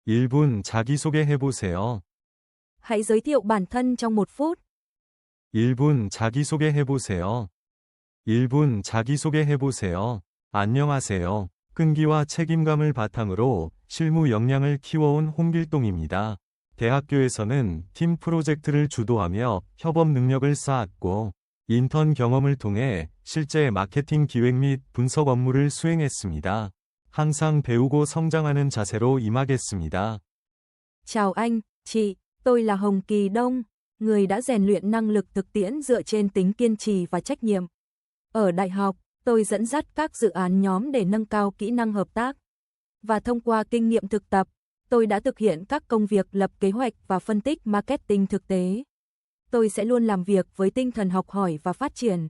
1분 자기소개 해보세요. Hãy giới thiệu bản thân trong 1 phút. 1분 자기소개 해보세요. 1분 자기소개 해보세요. 안녕하세요. 끈기와 책임감을 바탕으로 실무 역량을 키워온 홍길동입니다. 대학교에서는 팀 프로젝트를 주도하며 협업 능력을 쌓았고, 인턴 경험을 통해 실제 마케팅 기획 및 분석 업무를 수행했습니다. 항상 배우고 성장하는 자세로 임하겠습니다. Chào anh, chị, tôi là Hồng Kỳ Đông, người đã rèn luyện năng lực thực tiễn dựa trên tính kiên trì và trách nhiệm. Ở đại học, tôi dẫn dắt các dự án nhóm để nâng cao kỹ năng hợp tác. Và thông qua kinh nghiệm thực tập, tôi đã thực hiện các công việc lập kế hoạch và phân tích marketing thực tế. Tôi sẽ luôn làm việc với tinh thần học hỏi và phát triển.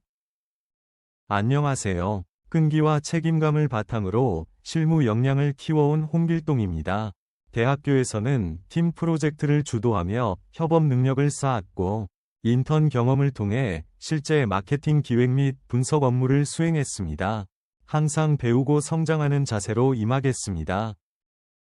안녕하세요. 끈기와 책임감을 바탕으로 실무 역량을 키워온 홍길동입니다. 대학교에서는 팀 프로젝트를 주도하며 협업 능력을 쌓았고, 인턴 경험을 통해 실제 마케팅 기획 및 분석 업무를 수행했습니다. 항상 배우고 성장하는 자세로 임하겠습니다.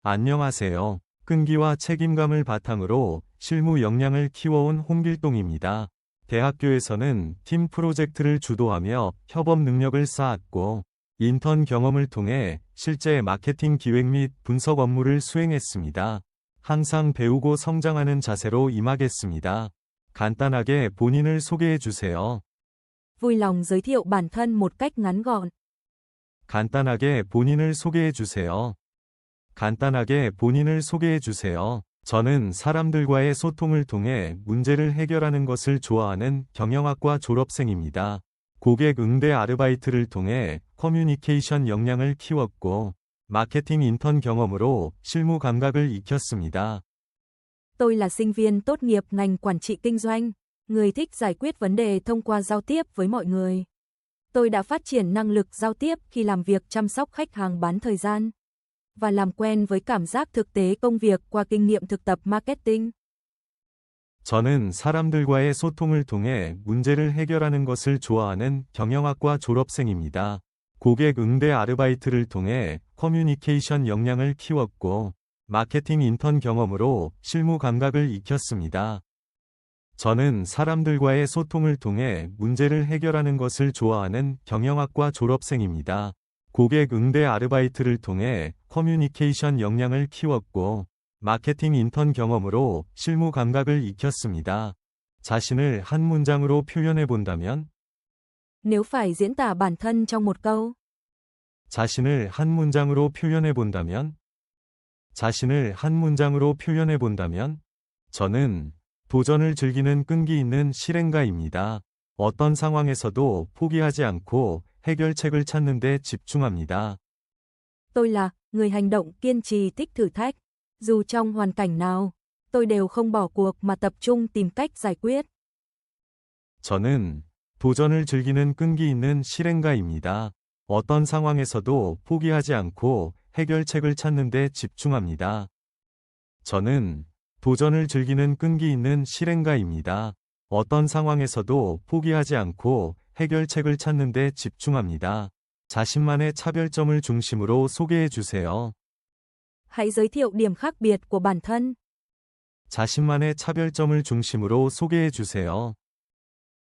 안녕하세요. 끈기와 책임감을 바탕으로 실무 역량을 키워온 홍길동입니다. 대학교에서는 팀 프로젝트를 주도하며 협업 능력을 쌓았고, 인턴 경험을 통해 실제 마케팅 기획 및 분석 업무를 수행했습니다. 항상 배우고 성장하는 자세로 임하겠습니다. 간단하게 본인을 소개해 주세요. Vui lòng giới thiệu bản thân một cách ngắn gọn. 간단하게 본인을 소개해 주세요. 간단하게 본인을 소개해 주세요. 저는 사람들과의 소통을 통해 문제를 해결하는 것을 좋아하는 경영학과 졸업생입니다. 고객 응대 아르바이트를 통해 커뮤니케이션 역량을 키웠고, 마케팅 인턴 경험으로 실무 감각을 익혔습니다. Tôi là sinh viên tốt nghiệp ngành quản trị kinh doanh, người thích giải quyết vấn đề thông qua giao tiếp với mọi người. Tôi đã phát triển năng lực giao tiếp khi làm việc chăm sóc khách hàng bán thời gian và làm quen với cảm giác thực tế công việc qua kinh nghiệm thực tập marketing. 저는 사람들과의 소통을 통해 문제를 해결하는 것을 좋아하는 경영학과 졸업생입니다. 고객 응대 아르바이트를 통해 커뮤니케이션 역량을 키웠고, 마케팅 인턴 경험으로 실무 감각을 익혔습니다. 저는 사람들과의 소통을 통해 문제를 해결하는 것을 좋아하는 경영학과 졸업생입니다. 고객 응대 아르바이트를 통해 커뮤니케이션 역량을 키웠고, 마케팅 인턴 경험으로 실무 감각을 익혔습니다. 자신을 한 문장으로 표현해 본다면? Nếu phải diễn tả bản thân trong một câu. 자신을 한 문장으로 표현해 본다면? 자신을 한 문장으로 표현해 본다면? 저는 도전을 즐기는 끈기 있는 실행가입니다. 어떤 상황에서도 포기하지 않고 해결책을 찾는 데 집중합니다. Tôi là người hành động kiên trì thích thử thách. Dù trong hoàn cảnh nào, tôi đều không bỏ cuộc mà tập trung tìm cách giải quyết. 저는 도전을 즐기는 끈기 있는 실행가입니다. 어떤 상황에서도 포기하지 않고 해결책을 찾는 데 집중합니다. 저는 도전을 즐기는 끈기 있는 실행가입니다. 어떤 상황에서도 포기하지 않고 해결책을 찾는 데 집중합니다. 자신만의 차별점을 중심으로 소개해 주세요. Hãy giới thiệu điểm khác biệt của bản thân. 자신만의 차별점을 중심으로 소개해 주세요.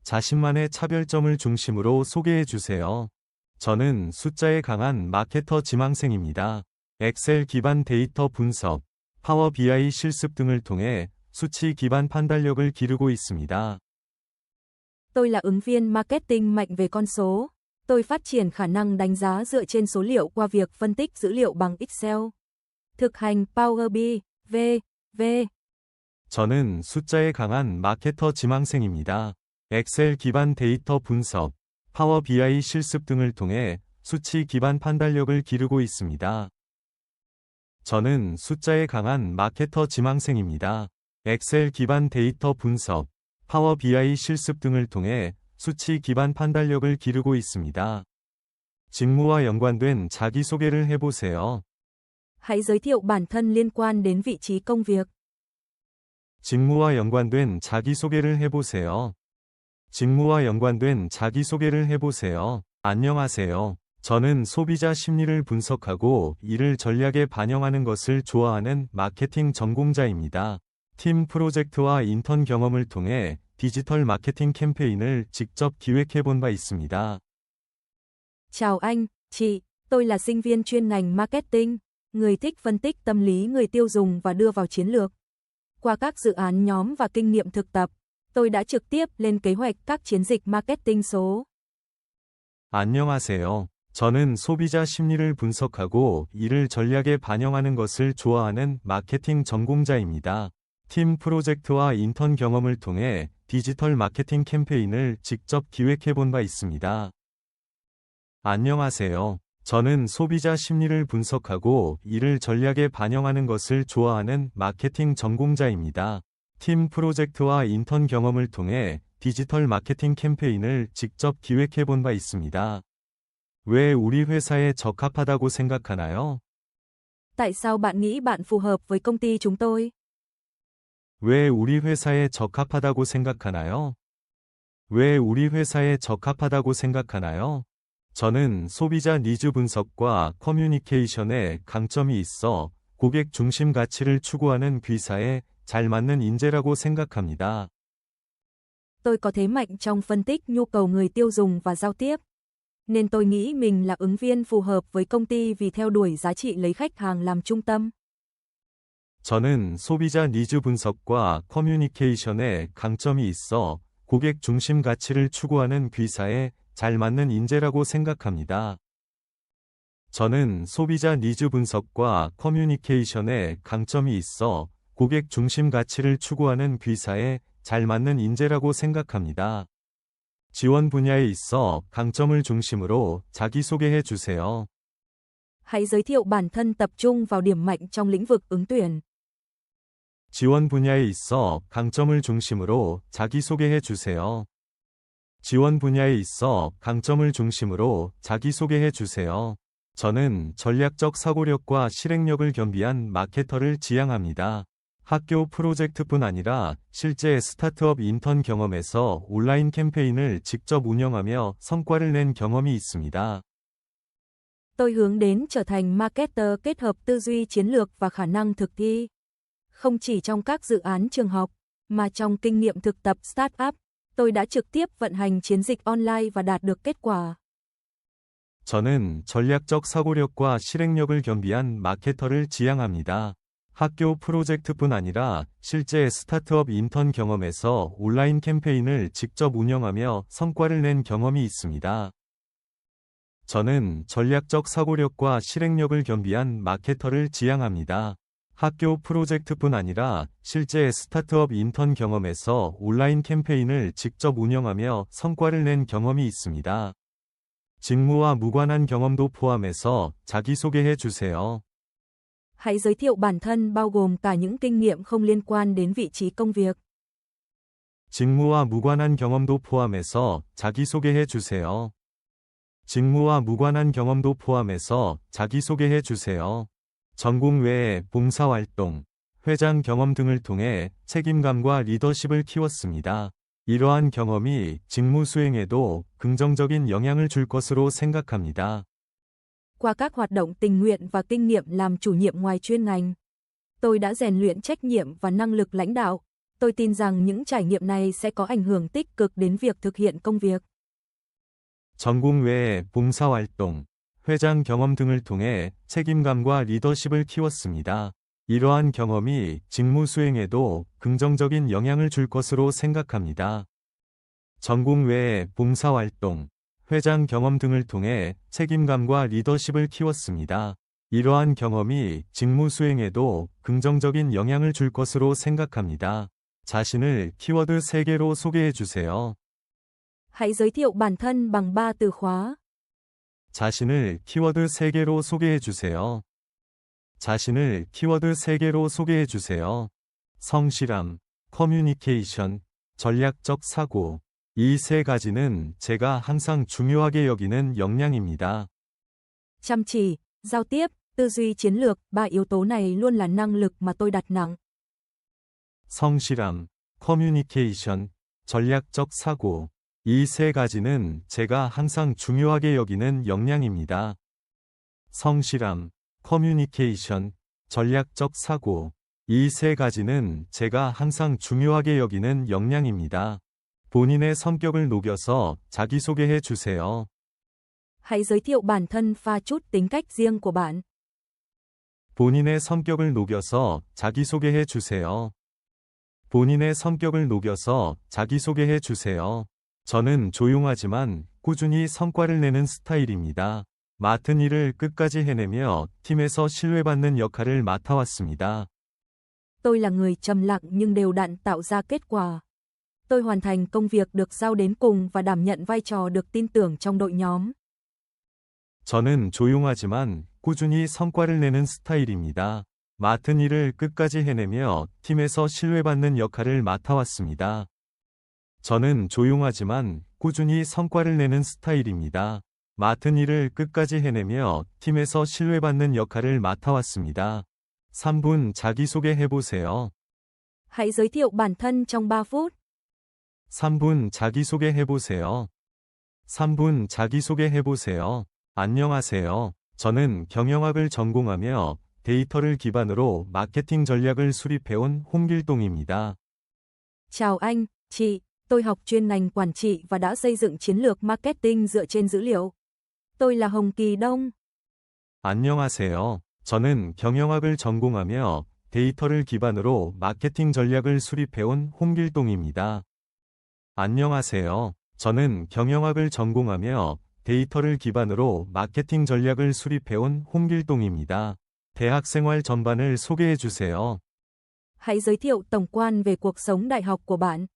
자신만의 차별점을 중심으로 소개해 주세요. 저는 숫자에 강한 마케터 지망생입니다. 엑셀 기반 데이터 분석, 파워 BI 실습 등을 통해 수치 기반 판단력을 기르고 있습니다. Tôi là ứng viên marketing mạnh về con số. Tôi phát triển khả năng đánh giá dựa trên số liệu qua việc phân tích dữ liệu bằng Excel. thực hành Power BI, v. 저는 숫자에 강한 마케터 지망생입니다. 엑셀 기반 데이터 분석, 파워 BI 실습 등을 통해 수치 기반 판단력을 기르고 있습니다. 저는 숫자에 강한 마케터 지망생입니다. 엑셀 기반 데이터 분석, 파워 BI 실습 등을 통해 수치 기반 판단력을 기르고 있습니다. 직무와 연관된 자기소개를 해보세요. Hãy giới thiệu bản thân liên quan đến vị trí công việc. 직무와 연관된 자기소개를 해보세요. 직무와 연관된 자기소개를 해보세요. 안녕하세요. 저는 소비자 심리를 분석하고 이를 전략에 반영하는 것을 좋아하는 마케팅 전공자입니다. 팀 프로젝트와 인턴 경험을 통해 디지털 마케팅 캠페인을 직접 기획해 본 바 있습니다. Chào anh, chị, tôi là sinh viên chuyên ngành marketing, người thích phân tích tâm lý người tiêu dùng và đưa vào chiến lược. Qua các dự án nhóm và kinh nghiệm thực tập, tôi đã trực tiếp lên kế hoạch các chiến dịch marketing số. 안녕하세요. 저는 소비자 심리를 분석하고 이를 전략에 반영하는 것을 좋아하는 마케팅 전공자입니다. 팀 프로젝트와 인턴 경험을 통해 디지털 마케팅 캠페인을 직접 기획해 본 바 있습니다. 안녕하세요. 저는 소비자 심리를 분석하고 이를 전략에 반영하는 것을 좋아하는 마케팅 전공자입니다. 팀 프로젝트와 인턴 경험을 통해 디지털 마케팅 캠페인을 직접 기획해 본 바 있습니다. 왜 우리 회사에 적합하다고 생각하나요? Tại sao bạn nghĩ bạn phù hợp với công ty chúng tôi? 왜 우리 회사에 적합하다고 생각하나요? 왜 우리 회사에 적합하다고 생각하나요? 저는 소비자 니즈 분석과 커뮤니케이션에 강점이 있어 고객 중심 가치를 추구하는 귀사에 잘 맞는 인재라고 생각합니다. Tôi có thế mạnh trong phân tích nhu cầu người tiêu dùng và giao tiếp, nên tôi nghĩ mình là ứng viên phù hợp với công ty vì theo đuổi giá trị lấy khách hàng làm trung tâm. 저는 소비자 니즈 분석과 커뮤니케이션에 강점이 있어 고객 중심 가치를 추구하는 귀사에 잘 맞는 인재라고 생각합니다. 저는 소비자 니즈 분석과 커뮤니케이션에 강점이 있어 고객 중심 가치를 추구하는 귀사에 잘 맞는 인재라고 생각합니다. 지원 분야에 있어 강점을 중심으로 자기소개해 주세요. Hãy giới thiệu bản thân tập trung vào điểm mạnh trong lĩnh vực ứng tuyển. 지원 분야에 있어 강점을 중심으로 자기소개해 주세요. 지원 분야에 있어 강점을 중심으로 자기소개해 주세요. 저는 전략적 사고력과 실행력을 겸비한 마케터를 지향합니다. 학교 프로젝트뿐 아니라 실제 스타트업 인턴 경험에서 온라인 캠페인을 직접 운영하며 성과를 낸 경험이 있습니다. Tôi hướng đến trở thành marketer kết hợp tư duy chiến lược và khả năng thực thi. Không chỉ trong các dự án trường học, mà trong kinh nghiệm thực tập startup, tôi đã trực tiếp vận hành chiến dịch online và đạt được kết quả. 저는 전략적 사고력과 실행력을 겸비한 마케터를 지향합니다. 학교 프로젝트뿐 아니라 실제 스타트업 인턴 경험에서 온라인 캠페인을 직접 운영하며 성과를 낸 경험이 있습니다. 저는 전략적 사고력과 실행력을 겸비한 마케터를 지향합니다. 학교 프로젝트뿐 아니라 실제 스타트업 인턴 경험에서 온라인 캠페인을 직접 운영하며 성과를 낸 경험이 있습니다. 직무와 무관한 경험도 포함해서 자기소개해 주세요. Hãy giới thiệu bản thân bao gồm cả những kinh nghiệm không liên quan đến vị trí công việc. 직무와 무관한 경험도 포함해서 자기소개해 주세요. 직무와 무관한 경험도 포함해서 자기소개해 주세요. 전공 외에 봉사활동, 회장 경험 등을 통해 책임감과 리더십을 키웠습니다. 이러한 경험이 직무 수행에도 긍정적인 영향을 줄 것으로 생각합니다. Qua các hoạt động tình nguyện và kinh nghiệm làm chủ nhiệm ngoài chuyên ngành, tôi đã rèn luyện trách nhiệm và năng lực lãnh đạo. Tôi tin rằng những trải nghiệm này sẽ có ảnh hưởng tích cực đến việc thực hiện công việc. 전공 외에 봉사활동, 회장 경험 등을 통해 책임감과 리더십을 키웠습니다. 이러한 경험이 직무 수행에도 긍정적인 영향을 줄 것으로 생각합니다. 전공 외에 봉사활동, 회장 경험 등을 통해 책임감과 리더십을 키웠습니다. 이러한 경험이 직무 수행에도 긍정적인 영향을 줄 것으로 생각합니다. 자신을 키워드 3개로 소개해 주세요. Hãy giới thiệu bản thân bằng 3 từ khóa. 자신을 키워드 3개로 소개해 주세요. 자신을 키워드 3개로 소개해 주세요. 성실함, 커뮤니케이션, 전략적 사고. 이 3가지는 제가 항상 중요하게 여기는 역량입니다. Chăm chỉ, giao tiếp, tư duy chiến lược, 3 yếu tố này luôn là năng lực mà tôi đặt nặng. 성실함, 커뮤니케이션, 전략적 사고. 이 세 가지는 제가 항상 중요하게 여기는 역량입니다. 성실함, 커뮤니케이션, 전략적 사고. 이 세 가지는 제가 항상 중요하게 여기는 역량입니다. 본인의 성격을 녹여서 자기소개해 주세요. Hãy giới thiệu bản thân pha chút tính cách riêng của bạn. 본인의 성격을 녹여서 자기소개해 주세요. 본인의 성격을 녹여서 자기소개해 주세요. 저는 조용하지만 꾸준히 성과를 내는 스타일입니다. 맡은 일을 끝까지 해내며 팀에서 신뢰받는 역할을 맡아왔습니다. Tôi là người trầm lặng nhưng đều đặn tạo ra kết quả. Tôi hoàn thành công việc được giao đến cùng và đảm nhận vai trò được tin tưởng trong đội nhóm. 저는 조용하지만 꾸준히 성과를 내는 스타일입니다. 맡은 일을 끝까지 해내며 팀에서 신뢰받는 역할을 맡아왔습니다. 저는 조용하지만 꾸준히 성과를 내는 스타일입니다. 맡은 일을 끝까지 해내며 팀에서 신뢰받는 역할을 맡아왔습니다. 3분 자기소개 해보세요. Hãy giới thiệu bản thân trong 3 phút. 3분 자기소개 해보세요. 3분 자기소개 해보세요. 안녕하세요. 저는 경영학을 전공하며 데이터를 기반으로 마케팅 전략을 수립해온 홍길동입니다. Chào anh, chị, tôi học chuyên ngành quản trị và đã xây dựng chiến lược marketing dựa trên dữ liệu. Tôi là Hồng Kỳ Đông. 안녕하세요. 저는 경영학을 전공하며 데이터를 기반으로 마케팅 전략을 수립해온 홍길동입니다. 안녕하세요. 저는 경영학을 전공하며 데이터를 기반으로 마케팅 전략을 수립해온 홍길동입니다. 대학 생활 전반을 소개해 주세요. Hãy giới thiệu tổng quan về cuộc sống đại học của bạn.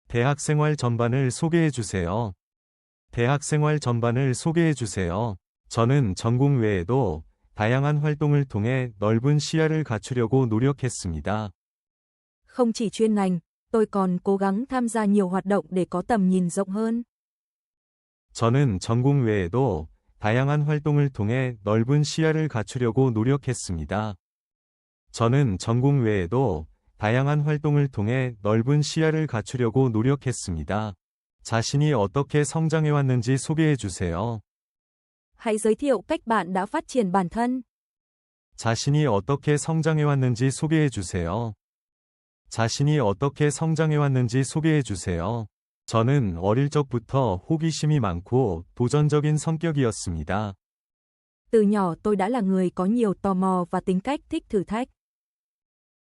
대학 생활 전반을 소개해 주세요. 대학 생활 전반을 소개해 주세요. 저는 전공 외에도 다양한 활동을 통해 넓은 시야를 갖추려고 노력했습니다. Không chỉ chuyên ngành, tôi còn cố gắng tham gia nhiều hoạt động để có tầm nhìn rộng hơn. 저는 전공 외에도 다양한 활동을 통해 넓은 시야를 갖추려고 노력했습니다. 저는 전공 외에도 다양한 활동을 통해 넓은 시야를 갖추려고 노력했습니다. 자신이 어떻게 성장해왔는지 소개해 주세요. Hãy giới thiệu cách bạn đã phát triển bản thân. 자신이 어떻게 성장해왔는지 소개해 주세요. 자신이 어떻게 성장해왔는지 소개해 주세요. 저는 어릴 적부터 호기심이 많고 도전적인 성격이었습니다. Từ nhỏ tôi đã là người có nhiều tò mò và tính cách thích thử thách.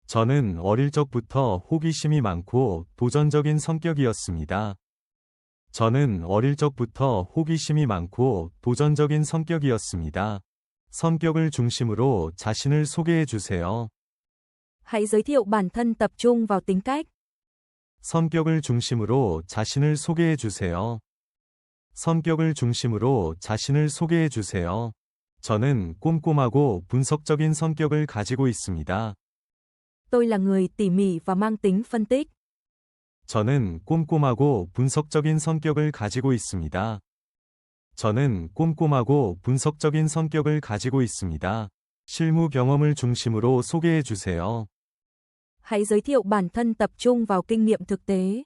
저는 어릴 적부터 호기심이 많고 도전적인 성격이었습니다. 저는 어릴 적부터 호기심이 많고 도전적인 성격이었습니다. 성격을 중심으로 자신을 소개해 주세요. Hãy giới thiệu bản thân tập trung vào tính cách. 성격을 중심으로 자신을 소개해 주세요. 성격을 중심으로 자신을 소개해 주세요. 저는 꼼꼼하고 분석적인 성격을 가지고 있습니다. Tôi là người tỉ mỉ và mang tính phân tích. 저는 꼼꼼하고 분석적인 성격을 가지고 있습니다. 저는 꼼꼼하고 분석적인 성격을 가지고 있습니다. 실무 경험을 중심으로 소개해 주세요. Hãy giới thiệu bản thân tập trung vào kinh nghiệm thực tế.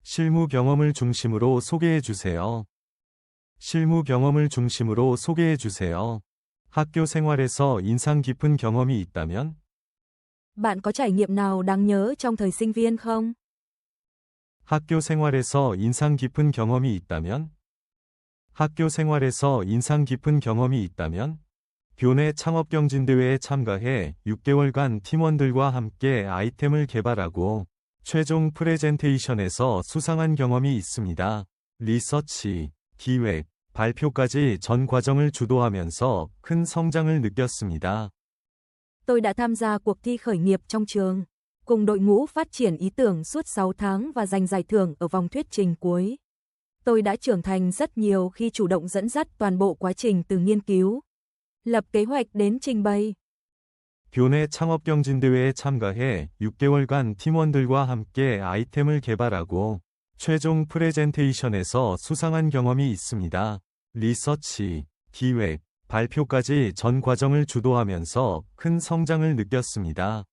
실무 경험을 중심으로 소개해 주세요. 실무 경험을 중심으로 소개해 주세요. 학교 생활에서 인상 깊은 경험이 있다면? Bạn có trải nghiệm nào đáng nhớ trong thời sinh viên không? 학교 생활에서 인상 깊은 경험이 있다면? 학교 생활에서 인상 깊은 경험이 있다면? 교내 창업경진대회에 참가해 6개월간 팀원들과 함께 아이템을 개발하고 최종 프레젠테이션에서 수상한 경험이 있습니다. 리서치, 기획, 발표까지 전 과정을 주도하면서 큰 성장을 느꼈습니다. Tôi đã tham gia cuộc thi khởi nghiệp trong trường, cùng đội ngũ phát triển ý tưởng suốt 6 tháng và giành giải thưởng ở vòng thuyết trình cuối. Tôi đã trưởng thành rất nhiều khi chủ động dẫn dắt toàn bộ quá trình từ nghiên cứu, lập kế hoạch đến trình bày. 교내 창업경진대회에 참가해 6개월간 팀원들과 함께 아이템을 개발하고 최종 프레젠테이션에서 수상한 경험이 있습니다. 리서치, 기획, 발표까지 전 과정을 주도하면서 큰 성장을 느꼈습니다.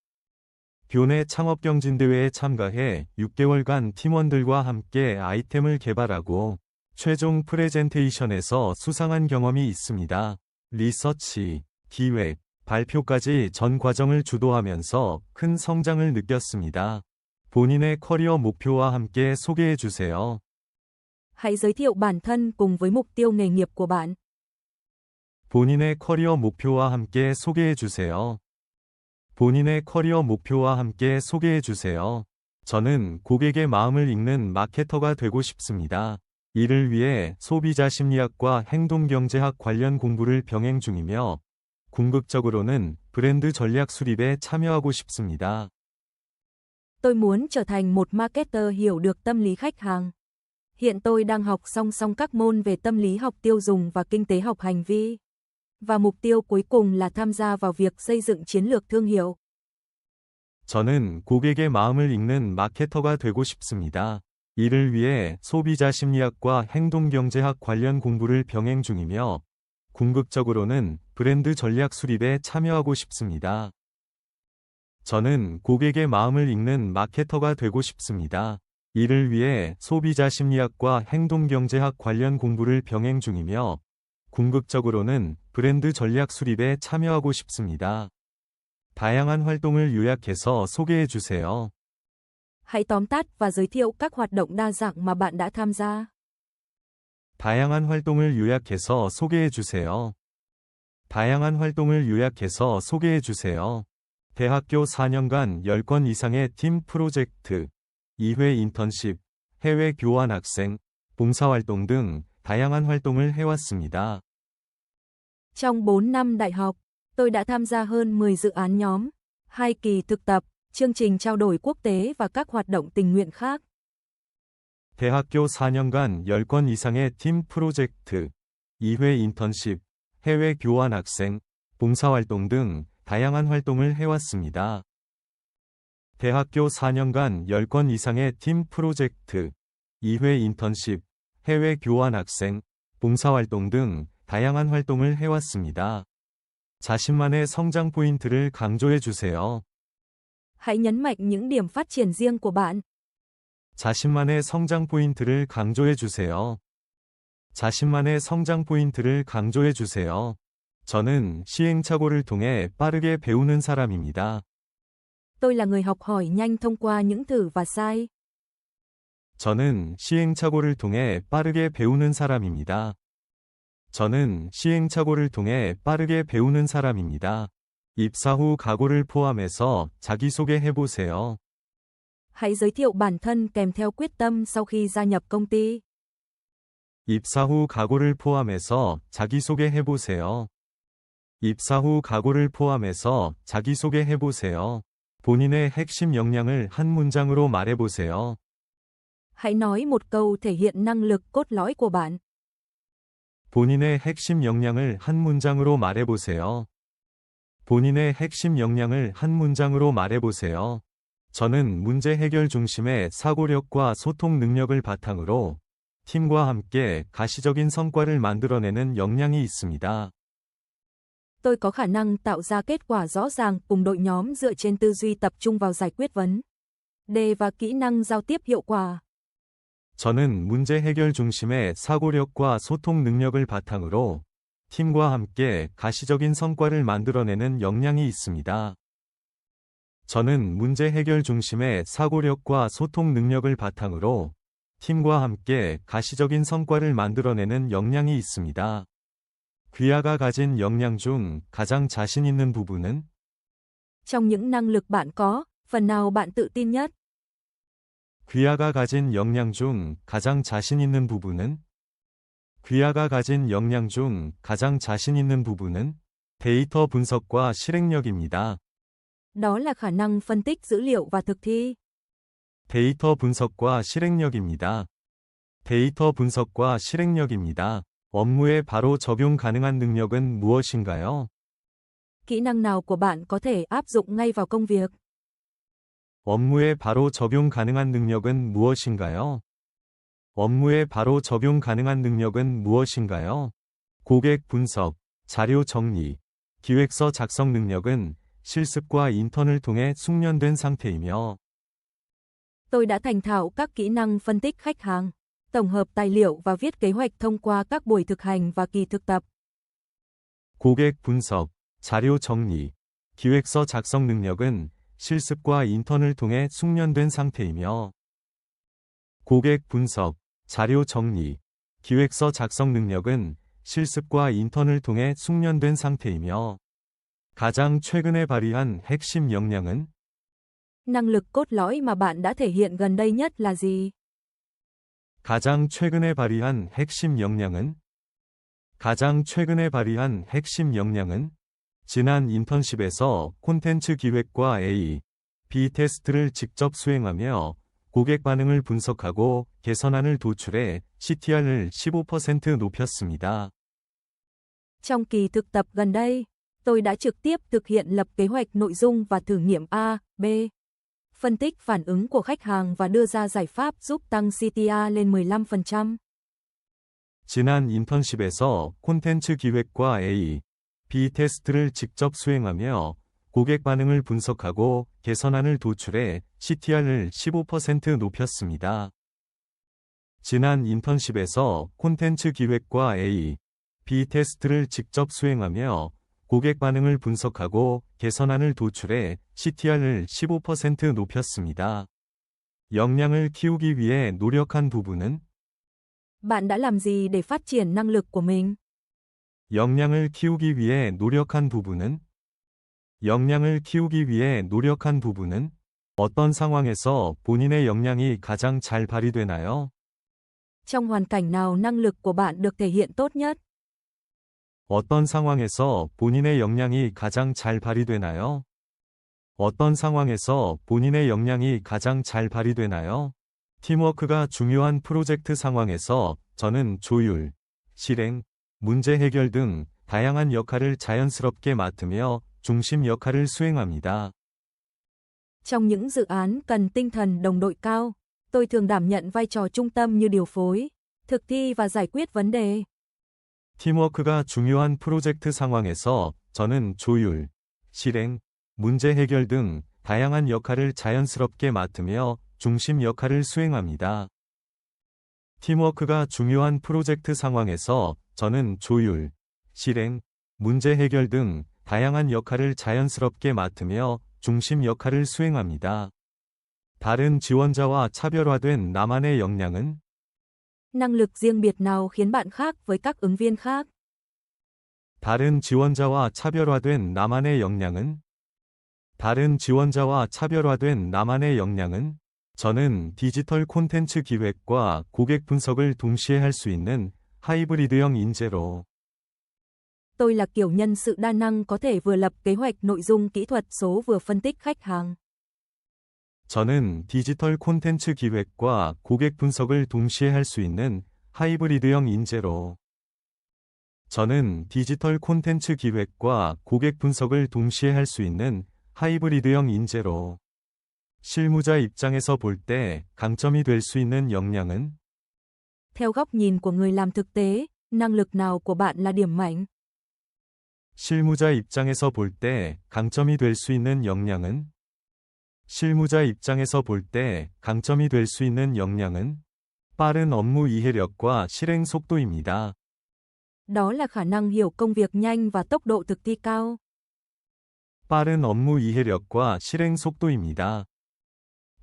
교내 창업경진대회에 참가해 6개월간 팀원들과 함께 아이템을 개발하고 최종 프레젠테이션에서 수상한 경험이 있습니다. 리서치, 기획, 발표까지 전 과정을 주도하면서 큰 성장을 느꼈습니다. 본인의 커리어 목표와 함께 소개해 주세요. Hãy giới thiệu bản thân cùng với mục tiêu nghề nghiệp của bạn. 본인의 커리어 목표와 함께 소개해 주세요. 본인의 커리어 목표와 함께 소개해 주세요. 저는 고객의 마음을 읽는 마케터가 되고 싶습니다. 이를 위해 소비자 심리학과 행동경제학 관련 공부를 병행 중이며 궁극적으로는 브랜드 전략 수립에 참여하고 싶습니다. Tôi muốn trở thành một marketer hiểu được tâm lý khách hàng. Hiện tôi đang học song song các môn về tâm lý học tiêu dùng và kinh tế học hành vi. Và mục tiêu cuối cùng là tham gia vào việc xây dựng chiến lược thương hiệu. 저는 고객의 마음을 읽는 마케터가 되고 싶습니다. 이를 위해 소비자 심리학과 행동경제학 관련 공부를 병행 중이며 궁극적으로는 브랜드 전략 수립에 참여하고 싶습니다. 저는 고객의 마음을 읽는 마케터가 되고 싶습니다. 이를 위해 소비자 심리학과 행동경제학 관련 공부를 병행 중이며 궁극적으로는 브랜드 전략 수립에 참여하고 싶습니다. 다양한 활동을 요약해서 소개해 주세요. Hãy tóm tắt và giới thiệu các hoạt động đa dạng mà bạn đã tham gia. 다양한 활동을 요약해서 소개해 주세요. 다양한 활동을 요약해서 소개해 주세요. 대학교 4년간 10건 이상의 팀 프로젝트, 2회 인턴십, 해외 교환 학생, 봉사활동 등 다양한 활동을 해왔습니다. Trong 4 năm đại học, tôi đã tham gia hơn 10 dự án nhóm, 2 kỳ thực tập, chương trình trao đổi quốc tế và các hoạt động tình nguyện khác. 대학교 4년간 10건 이상의 팀 프로젝트, 2회 인턴십, 해외 교환 학생, 봉사활동 등 다양한 활동을 해왔습니다. 대학교 4년간 10건 이상의 팀 프로젝트, 2회 인턴십, 해외 교환 학생, 봉사활동 등 다양한 활동을 해왔습니다. 자신만의 성장 포인트를 강조해 주세요. Hãy nhấn mạnh những điểm phát triển riêng của bạn. 자신만의 성장 포인트를 강조해 주세요. 자신만의 성장 포인트를 강조해 주세요. 저는 시행착오를 통해 빠르게 배우는 사람입니다. Tôi là người học hỏi nhanh thông qua những thử và sai. 저는 시행착오를 통해 빠르게 배우는 사람입니다. 저는 시행착오를 통해 빠르게 배우는 사람입니다. 입사 후 각오를 포함해서 자기소개 해보세요. Hãy giới thiệu bản thân kèm theo quyết tâm sau khi gia nhập công ty. 입사 후 각오를 포함해서 자기소개 해보세요. 입사 후 각오를 포함해서 자기소개 해보세요. 본인의 핵심 역량을 한 문장으로 말해보세요. Hãy nói một câu thể hiện năng lực cốt lõi của bạn. 본인의 핵심 역량을 한 문장으로 말해보세요. 본인의 핵심 역량을 한 문장으로 말해보세요. 저는 문제 해결 중심의 사고력과 소통 능력을 바탕으로 팀과 함께 가시적인 성과를 만들어내는 역량이 있습니다. Tôi có khả năng tạo ra kết quả rõ ràng cùng đội nhóm dựa trên tư duy tập trung vào giải quyết vấn đề và kỹ năng giao tiếp hiệu quả. 저는 문제 해결 중심의 사고력과 소통 능력을 바탕으로 팀과 함께 가시적인 성과를 만들어내는 역량이 있습니다. 저는 문제 해결 중심의 사고력과 소통 능력을 바탕으로 팀과 함께 가시적인 성과를 만들어내는 역량이 있습니다. 귀하가 가진 역량 중 가장 자신 있는 부분은? Trong những năng lực bạn có, phần nào bạn tự tin nhất? 귀하가 가진 역량 중 가장 자신 있는 부분은? 귀하가 가진 역량 중 가장 자신 있는 부분은? 데이터 분석과 실행력입니다. Đó là khả năng phân tích dữ liệu và thực thi. 데이터 분석과 실행력입니다. 데이터 분석과 실행력입니다. 업무에 바로 적용 가능한 능력은 무엇인가요? Kỹ năng nào của bạn có thể áp dụng ngay vào công việc? 업무에 바로 적용 가능한 능력은 무엇인가요? 업무에 바로 적용 가능한 능력은 무엇인가요? 고객 분석, 자료 정리, 기획서 작성 능력은 실습과 인턴을 통해 숙련된 상태이며 Tôi đã thành thạo các kỹ năng phân tích khách hàng, tổng hợp tài liệu và viết kế hoạch thông qua các buổi thực hành và kỳ thực tập. 고객 분석, 자료 정리, 기획서 작성 능력은 실습과 인턴을 통해 숙련된 상태이며 고객 분석, 자료 정리, 기획서 작성 능력은 실습과 인턴을 통해 숙련된 상태이며 가장 최근에 발휘한 핵심 역량은 Năng lực cốt lõi mà bạn đã thể hiện gần đây nhất là gì? 가장 최근에 발휘한 핵심 역량은 가장 최근에 발휘한 핵심 역량은 지난 인턴십에서 콘텐츠 기획과 A, B 테스트를 직접 수행하며 고객 반응을 분석하고 개선안을 도출해 CTR을 15% 높였습니다. Trong kỳ thực tập gần đây, tôi đã trực tiếp thực hiện lập kế hoạch nội dung và thử nghiệm A, B, phân tích phản ứng của khách hàng và đưa ra giải pháp giúp tăng CTA lên 15%. 지난 인턴십에서 콘텐츠 기획과 A, B 테스트를 직접 수행하며 고객 반응을 분석하고 개선안을 도출해 CTR을 15% 높였습니다. 지난 인턴십에서 콘텐츠 기획과 A, B 테스트를 직접 수행하며 고객 반응을 분석하고 개선안을 도출해 CTR을 15% 높였습니다. 역량을 키우기 위해 노력한 부분은 Bạn đã làm gì để phát triển năng lực của mình? 역량을 키우기 위해 노력한 부분은 역량을 키우기 위해 노력한 부분은 어떤 상황에서 본인의 역량이 가장 잘 발휘되나요? Trong hoàn cảnh nào năng lực của bạn được thể hiện tốt nhất? 어떤 상황에서 본인의 역량이 가장 잘 발휘되나요? 어떤 상황에서 본인의 역량이 가장 잘 발휘되나요? 팀워크가 중요한 프로젝트 상황에서 저는 조율, 실행, 문제 해결 등 다양한 역할을 자연스럽게 맡으며 중심 역할을 수행합니다. Trong những dự án cần tinh thần đồng đội cao, tôi thường đảm nhận vai trò trung tâm như điều phối, thực thi và giải quyết vấn đề. 팀워크가 중요한 프로젝트 상황에서 저는 조율, 실행, 문제 해결 등 다양한 역할을 자연스럽게 맡으며 중심 역할을 수행합니다. 팀워크가 중요한 프로젝트 상황에서 저는 조율, 실행, 문제 해결 등 다양한 역할을 자연스럽게 맡으며 중심 역할을 수행합니다. 다른 지원자와 차별화된 나만의 역량은 Năng lực riêng biệt nào khiến bạn khác với các ứng viên khác? 다른 지원자와 차별화된 나만의 역량은 다른 지원자와 차별화된 나만의 역량은 저는 디지털 콘텐츠 기획과 고객 분석을 동시에 할 수 있는 하이브리드형 인재로 Tôi là kiểu nhân sự đa năng có thể vừa lập kế hoạch nội dung kỹ thuật số vừa phân tích khách hàng. 저는 디지털 콘텐츠 기획과 고객 분석을 동시에 할 수 있는 하이브리드형 인재로 저는 디지털 콘텐츠 기획과 고객 분석을 동시에 할 수 있는 하이브리드형 인재로 실무자 입장에서 볼 때 강점이 될 수 있는 역량은 Theo góc nhìn của người làm thực tế, năng lực nào của bạn là điểm mạnh? 실무자 입장에서 볼 때 강점이 될 수 있는 역량은 실무자 입장에서 볼 때 강점이 될 수 있는 역량은 빠른 업무 이해력과 실행 속도입니다. Đó là khả năng hiểu công việc nhanh và tốc độ thực thi cao. 빠른 업무 이해력과 실행 속도입니다.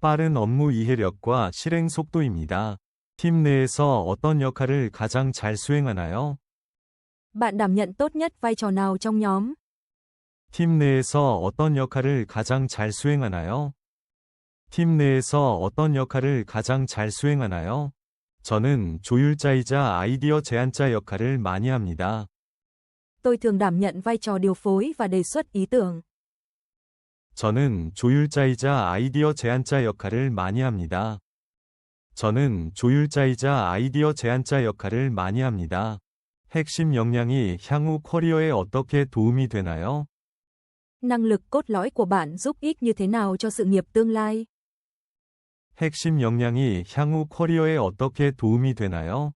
빠른 업무 이해력과 실행 속도입니다. 팀 내에서 어떤 역할을 가장 잘 수행하나요? Bạn đảm nhận tốt nhất vai trò nào trong nhóm? 팀 내에서 어떤 역할을 가장 잘 수행하나요? 팀 내에서 어떤 역할을 가장 잘 수행하나요? 저는 조율자이자 아이디어 제안자 역할을 많이 합니다. Tôi thường đảm nhận vai trò điều phối và đề xuất ý tưởng. 저는 조율자이자 아이디어 제안자 역할을 많이 합니다. 저는 조율자이자 아이디어 제안자 역할을 많이 합니다. 핵심 역량이 향후 커리어에 어떻게 도움이 되나요? Năng lực cốt lõi của bạn giúp ích như thế nào cho sự nghiệp tương lai? 핵심 역량이 향후 커리어에 어떻게 도움이 되나요?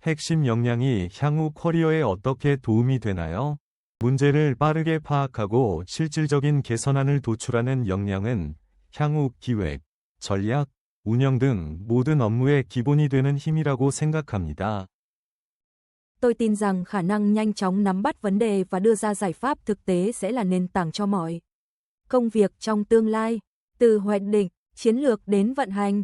핵심 역량이 향후 커리어에 어떻게 도움이 되나요? 문제를 빠르게 파악하고 실질적인 개선안을 도출하는 역량은 향후 기획, 전략, 운영 등 모든 업무의 기본이 되는 힘이라고 생각합니다. Tôi tin rằng khả năng nhanh chóng nắm bắt vấn đề và đưa ra giải pháp thực tế sẽ là nền tảng cho mọi công việc trong tương lai, từ hoạch định, chiến lược đến vận hành.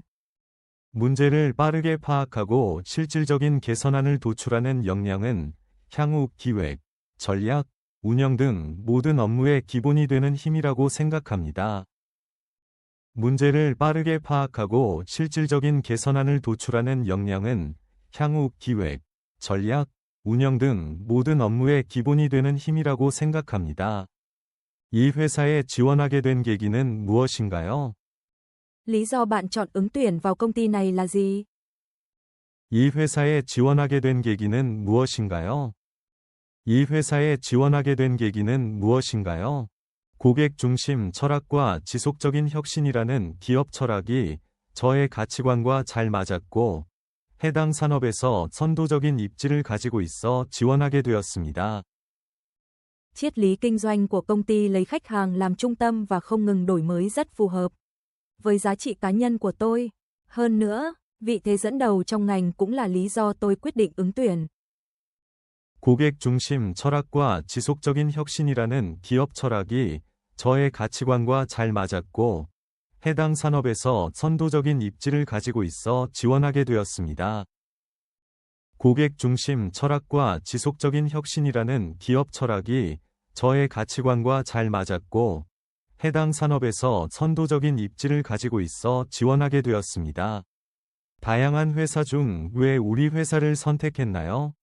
문제를 빠르게 파악하고 실질적인 개선안을 도출하는 역량은 향후 기획, 전략, 운영 등 모든 업무의 기본이 되는 힘이라고 생각합니다. 문제를 빠르게 파악하고 실질적인 개선안을 도출하는 역량은 향후 기획, 전략, 운영 등 모든 업무의 기본이 되는 힘이라고 생각합니다. 이 회사에 지원하게 된 계기는 무엇인가요? Lý do bạn chọn ứng tuyển vào công ty này là gì? 이 회사에 지원하게 된 계기는 무엇인가요? 이 회사에 지원하게 된 계기는 무엇인가요? 고객 중심 철학과 지속적인 혁신이라는 기업 철학이 저의 가치관과 잘 맞았고, 해당 산업에서 선도적인 입지를 가지고 있어 지원하게 되었습니다. Triết lý kinh doanh của công ty lấy khách hàng làm trung tâm và không ngừng đổi mới rất phù hợp với giá trị cá nhân của tôi. Hơn nữa, vị thế dẫn đầu trong ngành cũng là lý do tôi quyết định ứng tuyển. 고객 중심 철학과 지속적인 혁신이라는 기업 철학이 저의 가치관과 잘 맞았고, 해당 산업에서 선도적인 입지를 가지고 있어 지원하게 되었습니다. 고객 중심 철학과 지속적인 혁신이라는 기업 철학이 저의 가치관과 잘 맞았고, 해당 산업에서 선도적인 입지를 가지고 있어 지원하게 되었습니다. 다양한 회사 중 왜 우리 회사를 선택했나요?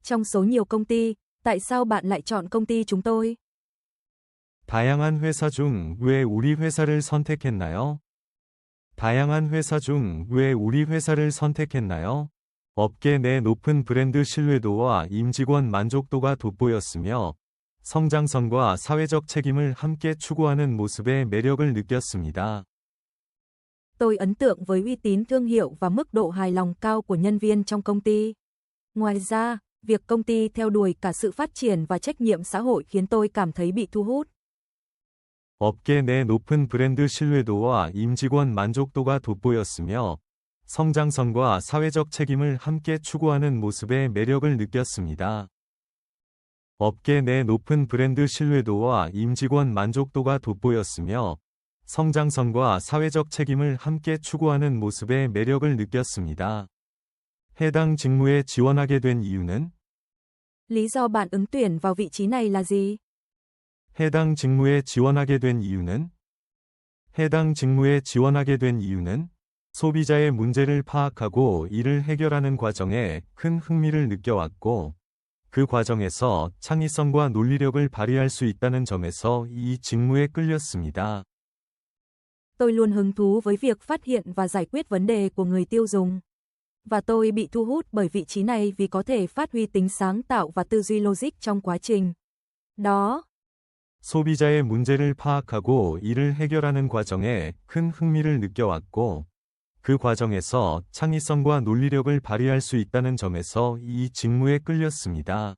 Trong số nhiều công ty, tại sao bạn lại chọn công ty chúng tôi? 다양한 회사 중 왜 우리 회사를 선택했나요? 다양한 회사 중 왜 우리 회사를 선택했나요? 업계 내 높은 브랜드 신뢰도와 임직원 만족도가 돋보였으며, 성장성과 사회적 책임을 함께 추구하는 모습의 매력을 느꼈습니다. Tôi ấn tượng với uy tín thương hiệu và mức độ hài lòng cao của nhân viên trong công ty. Ngoài ra, việc công ty theo đuổi cả sự phát triển và trách nhiệm xã hội khiến tôi cảm thấy bị thu hút. 업계 내 높은 브랜드 신뢰도와 임직원 만족도가 돋보였으며, 성장성과 사회적 책임을 함께 추구하는 모습의 매력을 느꼈습니다. 업계 내 높은 브랜드 신뢰도와 임직원 만족도가 돋보였으며, 성장성과 사회적 책임을 함께 추구하는 모습의 매력을 느꼈습니다. 해당 직무에 지원하게 된 이유는? Lý do bạn ứng tuyển vào vị trí này là gì? 해당 직무에 지원하게 된 이유는? 해당 직무에 지원하게 된 이유는? 소비자의 문제를 파악하고 이를 해결하는 과정에 큰 흥미를 느껴왔고, 그 과정에서 창의성과 논리력을 발휘할 수 있다는 점에서 이 직무에 끌렸습니다. Tôi luôn hứng thú với việc phát hiện và giải quyết vấn đề của người tiêu dùng. Và tôi bị thu hút bởi vị trí này vì có thể phát huy tính sáng tạo và tư duy logic trong quá trình đó. 소비자의 문제를 파악하고 이를 해결하는 과정에 큰 흥미를 느껴왔고, 그 과정에서 창의성과 논리력을 발휘할 수 있다는 점에서 이 직무에 끌렸습니다.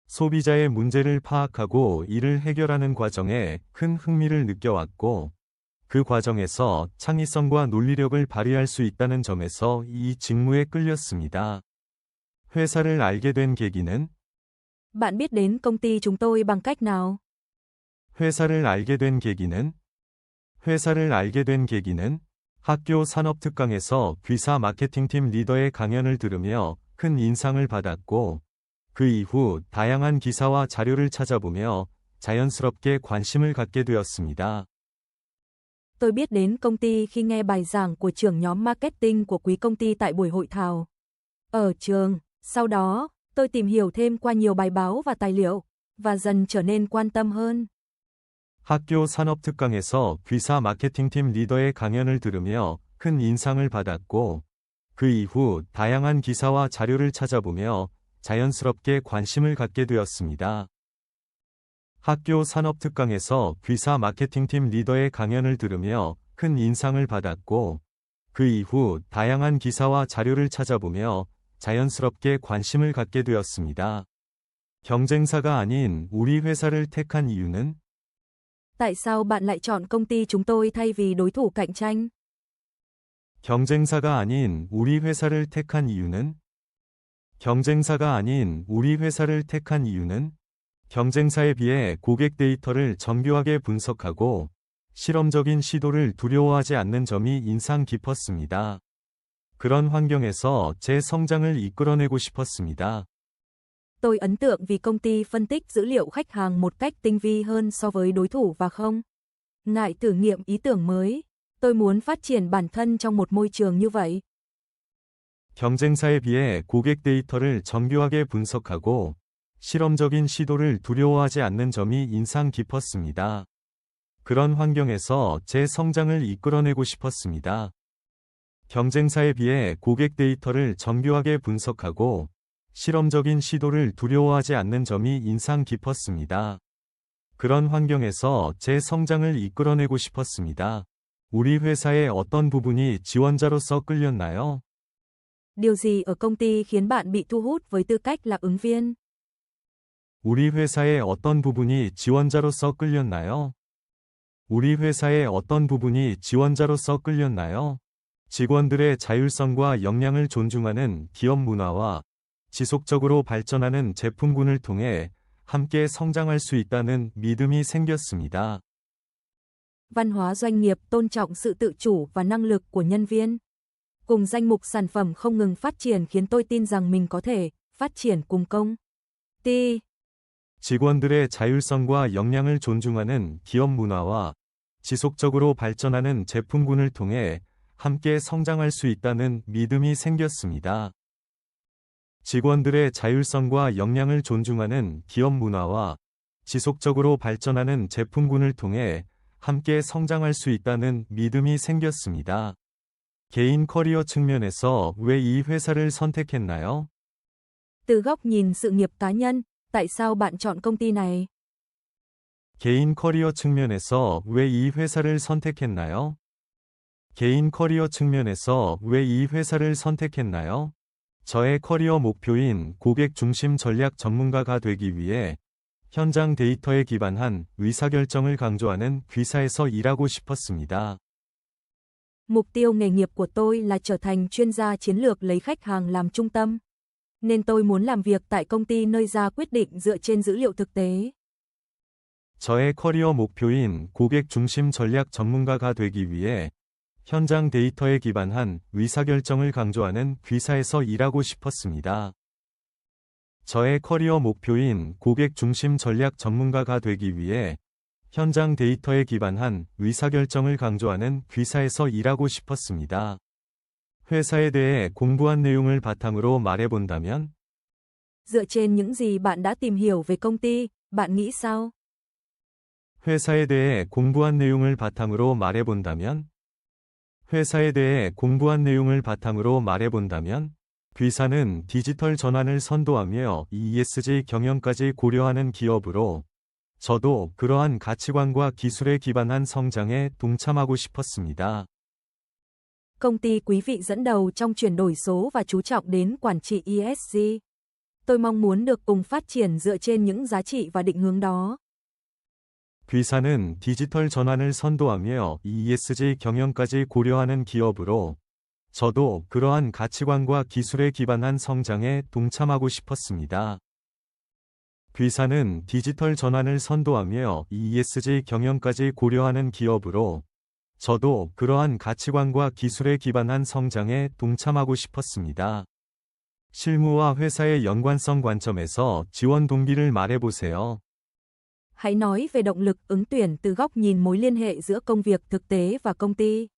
소비자의 문제를 파악하고 이를 해결하는 과정에 큰 흥미를 느껴왔고, 그 과정에서 창의성과 논리력을 발휘할 수 있다는 점에서 이 직무에 끌렸습니다. 회사를 알게 된 계기는? Bạn biết đến công ty chúng tôi bằng cách nào? 회사를 알게 된 계기는? 회사를 알게 된 계기는? 학교 산업특강에서 귀사 마케팅팀 리더의 강연을 들으며 큰 인상을 받았고, 그 이후 다양한 기사와 자료를 찾아보며 자연스럽게 관심을 갖게 되었습니다. Tôi biết đến công ty khi nghe bài giảng của trưởng nhóm marketing của quý công ty tại buổi hội thảo ở trường. Sau đó, tôi tìm hiểu thêm qua nhiều bài báo và tài liệu, và dần trở nên quan tâm hơn. 학교 산업특강에서 귀사 마케팅팀 리더의 강연을 들으며 큰 인상을 받았고, 그 이후 다양한 기사와 자료를 찾아보며 자연스럽게 관심을 갖게 되었습니다. 학교 산업특강에서 귀사 마케팅팀 리더의 강연을 들으며 큰 인상을 받았고, 그 이후 다양한 기사와 자료를 찾아보며 자연스럽게 관심을 갖게 되었습니다. 경쟁사가 아닌 우리 회사를 택한 이유는? Tại sao bạn lại chọn công ty chúng tôi thay vì đối thủ cạnh tranh? 경쟁사가 아닌 우리 회사를 택한 이유는? 경쟁사가 아닌 우리 회사를 택한 이유는? 경쟁사에 비해 고객 데이터를 정교하게 분석하고 실험적인 시도를 두려워하지 않는 점이 인상 깊었습니다. 그런 환경에서 제 성장을 이끌어내고 싶었습니다. Tôi ấn tượng vì công ty phân tích dữ liệu khách hàng một cách tinh vi hơn so với đối thủ và không ngại thử nghiệm ý tưởng mới. Tôi muốn phát triển bản thân trong một môi trường như vậy. 경쟁사에 비해 고객 데이터를 정교하게 분석하고 실험적인 시도를 두려워하지 않는 점이 인상 깊었습니다. 그런 환경에서 제 성장을 이끌어내고 싶었습니다. 경쟁사에 비해 고객 데이터를 정교하게 분석하고 실험적인 시도를 두려워하지 않는 점이 인상 깊었습니다. 그런 환경에서 제 성장을 이끌어내고 싶었습니다. 우리 회사의 어떤 부분이 지원자로서 끌렸나요? Điều gì ở công ty khiến bạn bị thu hút với tư cách là ứng viên? 우리 회사의 어떤 부분이 지원자로서 끌렸나요? 우리 회사의 어떤 부분이 지원자로서 끌렸나요? 직원들의 자율성과 역량을 존중하는 기업 문화와 지속적으로 발전하는 제품군을 통해 함께 성장할 수 있다는 믿음이 생겼습니다. Văn hóa doanh nghiệp tôn trọng sự tự chủ và năng lực của nhân viên. Cùng danh mục sản phẩm không ngừng phát triển khiến tôi tin rằng mình có thể phát triển cùng công ty. 직원들의 자율성과 역량을 존중하는 기업 문화와 지속적으로 발전하는 제품군을 통해 함께 성장할 수 있다는 믿음이 생겼습니다. 직원들의 자율성과 역량을 존중하는 기업 문화와 지속적으로 발전하는 제품군을 통해 함께 성장할 수 있다는 믿음이 생겼습니다. 개인 커리어 측면에서 왜 이 회사를 선택했나요? Từ góc nhìn sự nghiệp cá nhân, tại sao bạn chọn công ty này? 개인 커리어 측면에서 왜 이 회사를 선택했나요? 개인 커리어 측면에서 왜 이 회사를 선택했나요? 저의 커리어 목표인 고객 중심 전략 전문가가 되기 위해 현장 데이터에 기반한 의사결정을 강조하는 Q사에서 일하고 싶었습니다. Mục tiêu nghề nghiệp của tôi là trở thành chuyên gia chiến lược lấy khách hàng làm trung tâm. Nên tôi muốn làm việc tại công ty nơi ra quyết định dựa trên dữ liệu thực tế. 저의 커리어 목표인 고객 중심 전략 전문가가 되기 위해 현장 데이터에 기반한 의사결정을 강조하는 Q사에서 일하고 싶었습니다. 저의 커리어 목표인 고객 중심 전략 전문가가 되기 위해 현장 데이터에 기반한 의사결정을 강조하는 Q사에서 일하고 싶었습니다. 회사에 대해 공부한 내용을 바탕으로 말해본다면? Dựa trên những gì bạn đã tìm hiểu về công ty, bạn nghĩ sao? 회사에 대해 공부한 내용을 바탕으로 말해본다면? 회사에 대해 공부한 내용을 바탕으로 말해본다면? Q사는 디지털 전환을 선도하며 ESG 경영까지 고려하는 기업으로 저도 그러한 가치관과 기술에 기반한 성장에 동참하고 싶었습니다. Công ty quý vị dẫn đầu trong chuyển đổi số và chú trọng đến quản trị ESG. Tôi mong muốn được cùng phát triển dựa trên những giá trị và định hướng đó. Q사는 디지털 전환을 선도하며 ESG 경영까지 고려하는 기업으로 저도 그러한 가치관과 기술에 기반한 성장에 동참하고 싶었습니다. Q사는 디지털 전환을 선도하며 ESG 경영까지 고려하는 기업으로 저도 그러한 가치관과 기술에 기반한 성장에 동참하고 싶었습니다. 실무와 회사의 연관성 관점에서 지원 동기를 말해보세요. Hãy nói về động lực ứng tuyển từ góc nhìn mối liên hệ giữa công việc thực tế và công ty.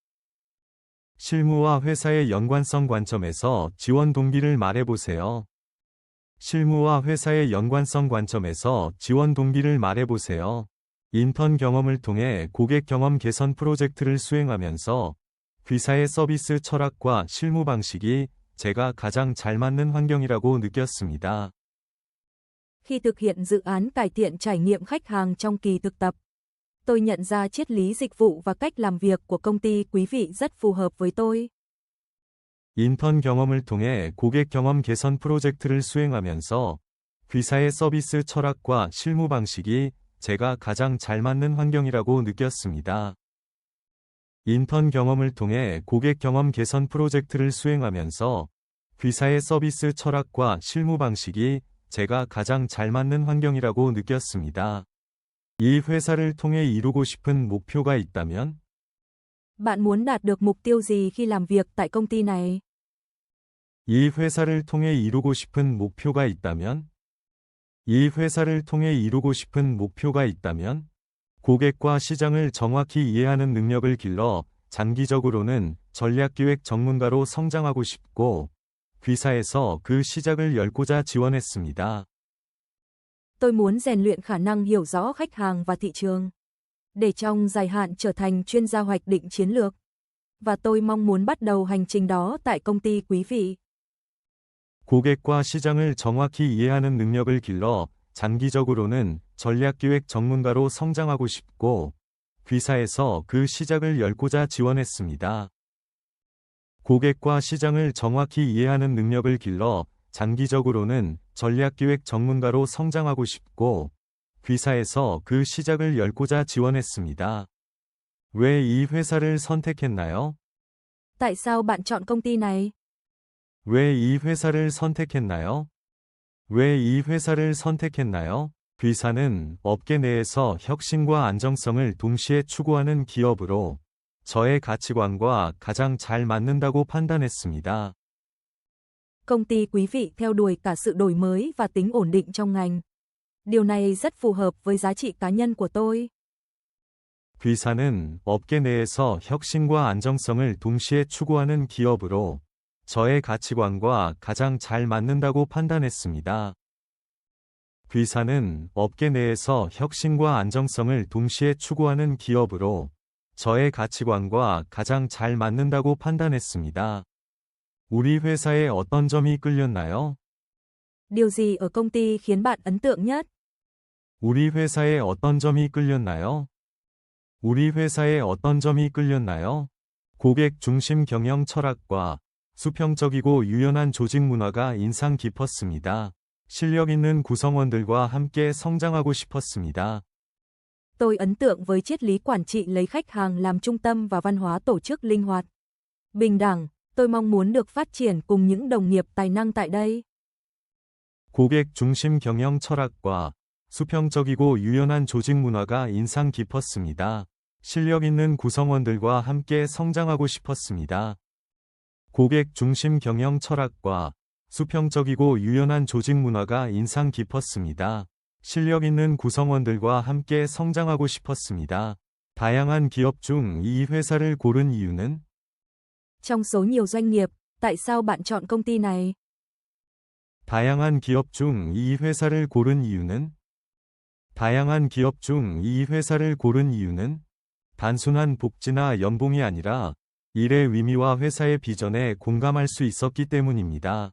실무와 회사의 연관성 관점에서 지원 동기를 말해보세요. 실무와 회사의 연관성 관점에서 지원 동기를 말해보세요. 인턴 경험을 통해 고객 경험 개선 프로젝트를 수행하면서 Q사의 서비스 철학과 실무 방식이 제가 가장 잘 맞는 환경이라고 느꼈습니다. Khi thực hiện dự án cải thiện trải nghiệm khách hàng trong kỳ thực tập, tôi nhận ra triết lý dịch vụ và cách làm việc của công ty quý vị rất phù hợp với tôi. 인턴 경험을 통해 고객 경험 개선 프로젝트를 수행하면서 귀사의 서비스 철학과 실무 방식이 제가 가장 잘 맞는 환경이라고 느꼈습니다. 인턴 경험을 통해 고객 경험 개선 프로젝트를 수행하면서 귀사의 서비스 철학과 실무 방식이 제가 가장 잘 맞는 환경이라고 느꼈습니다. 이 회사를 통해 이루고 싶은 목표가 있다면? Bạn muốn đạt được mục tiêu gì khi làm việc tại công ty này? 이 회사를 통해 이루고 싶은 목표가 있다면? 이 회사를 통해 이루고 싶은 목표가 있다면? 고객과 시장을 정확히 이해하는 능력을 길러 장기적으로는 전략기획 전문가로 성장하고 싶고, 귀사에서 그 시작을 열고자 지원했습니다. Tôi muốn rèn luyện khả năng hiểu rõ khách hàng và thị trường, để trong dài hạn trở thành chuyên gia hoạch định chiến lược. Và tôi mong muốn bắt đầu hành trình đó tại công ty quý vị. 고객과 시장을 정확히 이해하는 능력을 길러 장기적으로는 전략기획 전문가로 성장하고 싶고, 귀사에서 그 시작을 열고자 지원했습니다. 고객과 시장을 정확히 이해하는 능력을 길러 장기적으로는 전략기획 전문가로 성장하고 싶고, 귀사에서 그 시작을 열고자 지원했습니다. 왜 이 회사를 선택했나요? Tại sao bạn chọn công ty này? 왜 이 회사를 선택했나요? 왜 이 회사를 선택했나요? 귀사는 업계 내에서 혁신과 안정성을 동시에 추구하는 기업으로 저의 가치관과 가장 잘 맞는다고 판단했습니다. Công ty quý vị theo đuổi cả sự đổi mới và tính ổn định trong ngành. Điều này rất phù hợp với giá trị cá nhân của tôi. 귀사는 업계 내에서 혁신과 안정성을 동시에 추구하는 기업으로 저의 가치관과 가장 잘 맞는다고 판단했습니다. 귀사는 업계 내에서 혁신과 안정성을 동시에 추구하는 기업으로 저의 가치관과 가장 잘 맞는다고 판단했습니다. 우리 회사의 어떤 점이 끌렸나요? Điều gì ở công ty khiến bạn ấn tượng nhất? 우리 회사의 어떤 점이 끌렸나요? 우리 회사의 어떤 점이 끌렸나요? 고객 중심 경영 철학과 수평적이고 유연한 조직 문화가 인상 깊었습니다. 실력 있는 구성원들과 함께 성장하고 싶었습니다. Tôi ấn tượng với triết lý quản trị lấy khách hàng làm trung tâm và văn hóa tổ chức linh hoạt. Bình đẳng, tôi mong muốn được phát triển cùng những đồng nghiệp tài năng tại đây. 고객 중심 경영 철학과 수평적이고 유연한 조직 문화가 인상 깊었습니다. 실력 있는 구성원들과 함께 성장하고 싶었습니다. 고객 중심 경영 철학과 수평적이고 유연한 조직 문화가 인상 깊었습니다. 실력 있는 구성원들과 함께 성장하고 싶었습니다. 다양한 기업 중 이 회사를 고른 이유는? Trong số nhiều doanh nghiệp, tại sao bạn chọn công ty này? 다양한 기업 중 이 회사를 고른 이유는? 다양한 기업 중 이 회사를 고른 이유는? 단순한 복지나 연봉이 아니라 일의 의미와 회사의 비전에 공감할 수 있었기 때문입니다.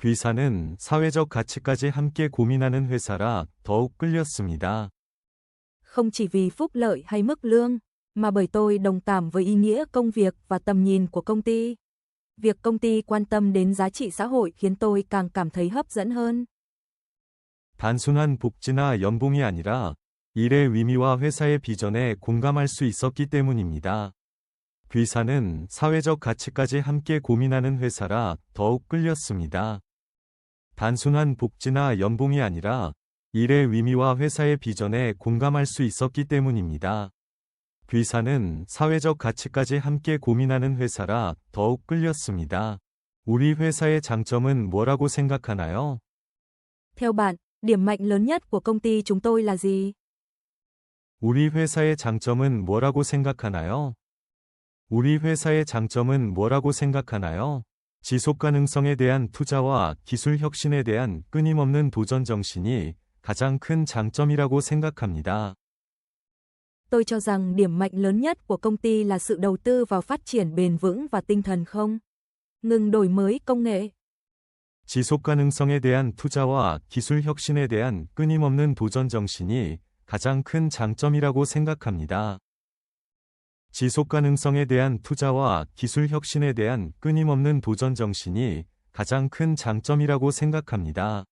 귀사는 사회적 가치까지 함께 고민하는 회사라 더욱 끌렸습니다. Không chỉ vì phúc lợi hay mức lương, mà bởi tôi đồng cảm với ý nghĩa công việc và tầm nhìn của công ty. Việc công ty quan tâm đến giá trị xã hội khiến tôi càng cảm thấy hấp dẫn hơn. 단순한 복지나 연봉이 아니라 일의 의미와 회사의 비전에 공감할 수 있었기 때문입니다. 귀사는 사회적 가치까지 함께 고민하는 회사라 더욱 끌렸습니다. 단순한 복지나 연봉이 아니라 일의 의미와 회사의 비전에 공감할 수 있었기 때문입니다. 귀사는 사회적 가치까지 함께 고민하는 회사라 더욱 끌렸습니다. 우리 회사의 장점은 뭐라고 생각하나요? Theo bạn, điểm mạnh lớn nhất của công ty chúng tôi là gì? 우리 회사의 장점은 뭐라고 생각하나요? 우리 회사의 장점은 뭐라고 생각하나요? 지속 가능성에 대한 투자와 기술 혁신에 대한 끊임없는 도전 정신이 가장 큰 장점이라고 생각합니다. Tôi cho rằng điểm mạnh lớn nhất của công ty là sự đầu tư vào phát triển bền vững và tinh thần không ngừng đổi mới công nghệ. 지속 가능성에 대한 투자와 기술 혁신에 대한 끊임없는 도전 정신이 가장 큰 장점이라고 생각합니다. 지속 가능성에 대한 투자와 기술 혁신에 대한 끊임없는 도전 정신이 가장 큰 장점이라고 생각합니다.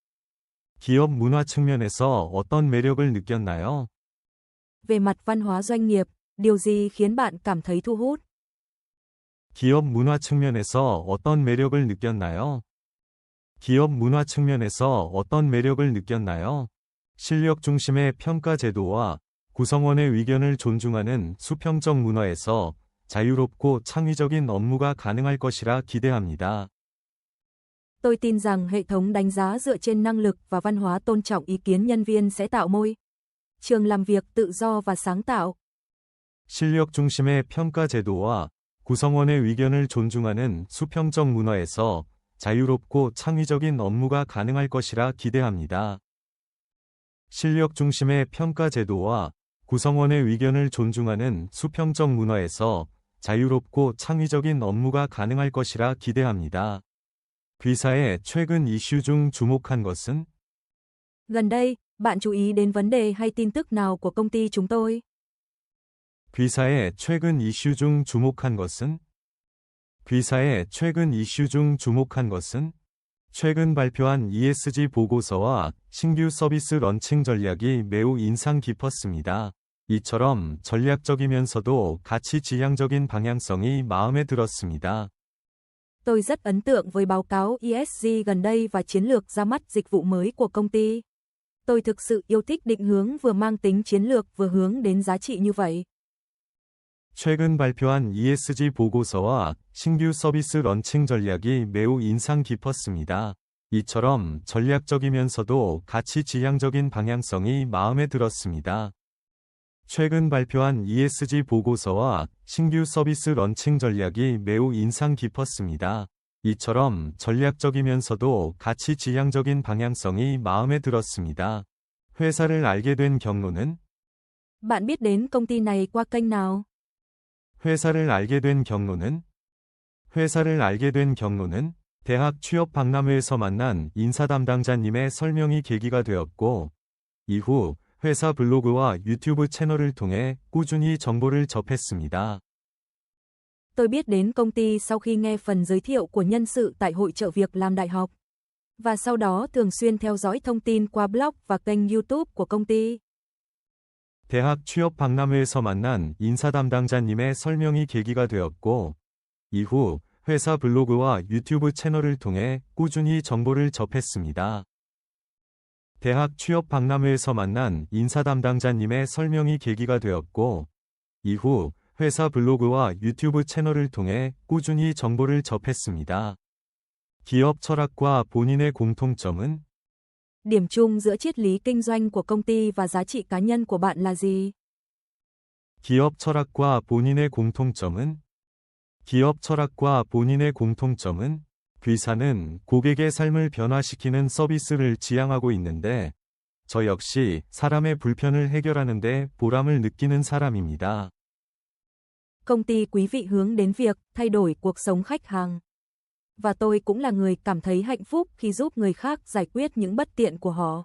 기업 문화 측면에서 어떤 매력을 느꼈나요? Về mặt văn hóa doanh nghiệp, điều gì khiến bạn cảm thấy thu hút? 기업 문화 측면에서 어떤 매력을 느꼈나요? 기업 문화 측면에서 어떤 매력을 느꼈나요? 실력 중심의 평가 제도와 구성원의 의견을 존중하는 수평적 문화에서 자유롭고 창의적인 업무가 가능할 것이라 기대합니다. Tôi tin rằng hệ thống đánh giá dựa trên năng lực và văn hóa tôn trọng ý kiến nhân viên sẽ tạo môi trường làm việc tự do và sáng tạo. 실력 중심의 평가 제도와 구성원의 의견을 존중하는 수평적 문화에서 자유롭고 창의적인 업무가 가능할 것이라 기대합니다. 실력 중심의 평가 제도와 구성원의 의견을 존중하는 수평적 문화에서 자유롭고 창의적인 업무가 가능할 것이라 기대합니다. 귀사의 최근 이슈 중 주목한 것은? Gần đây, bạn chú ý đến vấn đề hay tin tức nào của công ty chúng tôi? 귀사의 최근 이슈 중 주목한 것은? 귀사의 최근 이슈 중 주목한 것은? 최근 발표한 ESG 보고서와 신규 서비스 런칭 전략이 매우 인상 깊었습니다. 이처럼 전략적이면서도 가치 지향적인 방향성이 마음에 들었습니다. Tôi rất ấn tượng với báo cáo ESG gần đây và chiến lược ra mắt dịch vụ mới của công ty. Tôi thực sự yêu thích định hướng vừa mang tính chiến lược vừa hướng đến giá trị như vậy. 최근 발표한 ESG 보고서와 신규 서비스 런칭 전략이 매우 인상 깊었습니다. 이처럼 전략적이면서도 가치 지향적인 방향성이 마음에 들었습니다. 최근 발표한 ESG 보고서와 신규 서비스 런칭 전략이 매우 인상 깊었습니다. 이처럼 전략적이면서도 가치 지향적인 방향성이 마음에 들었습니다. 회사를 알게 된 경로는? Bạn biết đến công ty này qua kênh nào? 회사를 알게 된 경로는? 회사를 알게 된 경로는? 대학 취업 박람회에서 만난 인사 담당자님의 설명이 계기가 되었고, 이후 회사 블로그와 유튜브 채널을 통해 꾸준히 정보를 접했습니다. Tôi biết đến công ty sau khi nghe phần giới thiệu của nhân sự tại hội chợ việc làm đại học. Và sau đó thường xuyên theo dõi thông tin qua blog và kênh YouTube của công ty. 대학 취업 박람회에서 만난 인사 담당자님의 설명이 계기가 되었고, 이후 회사 블로그와 유튜브 채널을 통해 꾸준히 정보를 접했습니다. 대학 취업 박람회에서 만난 인사 담당자님의 설명이 계기가 되었고, 이후 회사 블로그와 유튜브 채널을 통해 꾸준히 정보를 접했습니다. 기업 철학과 본인의 공통점은? Điểm chung giữa triết lý kinh doanh của công ty và giá trị cá nhân của bạn là gì? 기업 철학과 본인의 공통점은? 기업 철학과 본인의 공통점은? 귀사는 고객의 삶을 변화시키는 서비스를 지향하고 있는데, 저 역시 사람의 불편을 해결하는 데 보람을 느끼는 사람입니다. Công ty quý vị hướng đến việc thay đổi cuộc sống khách hàng. Và tôi cũng là người cảm thấy hạnh phúc khi giúp người khác giải quyết những bất tiện của họ.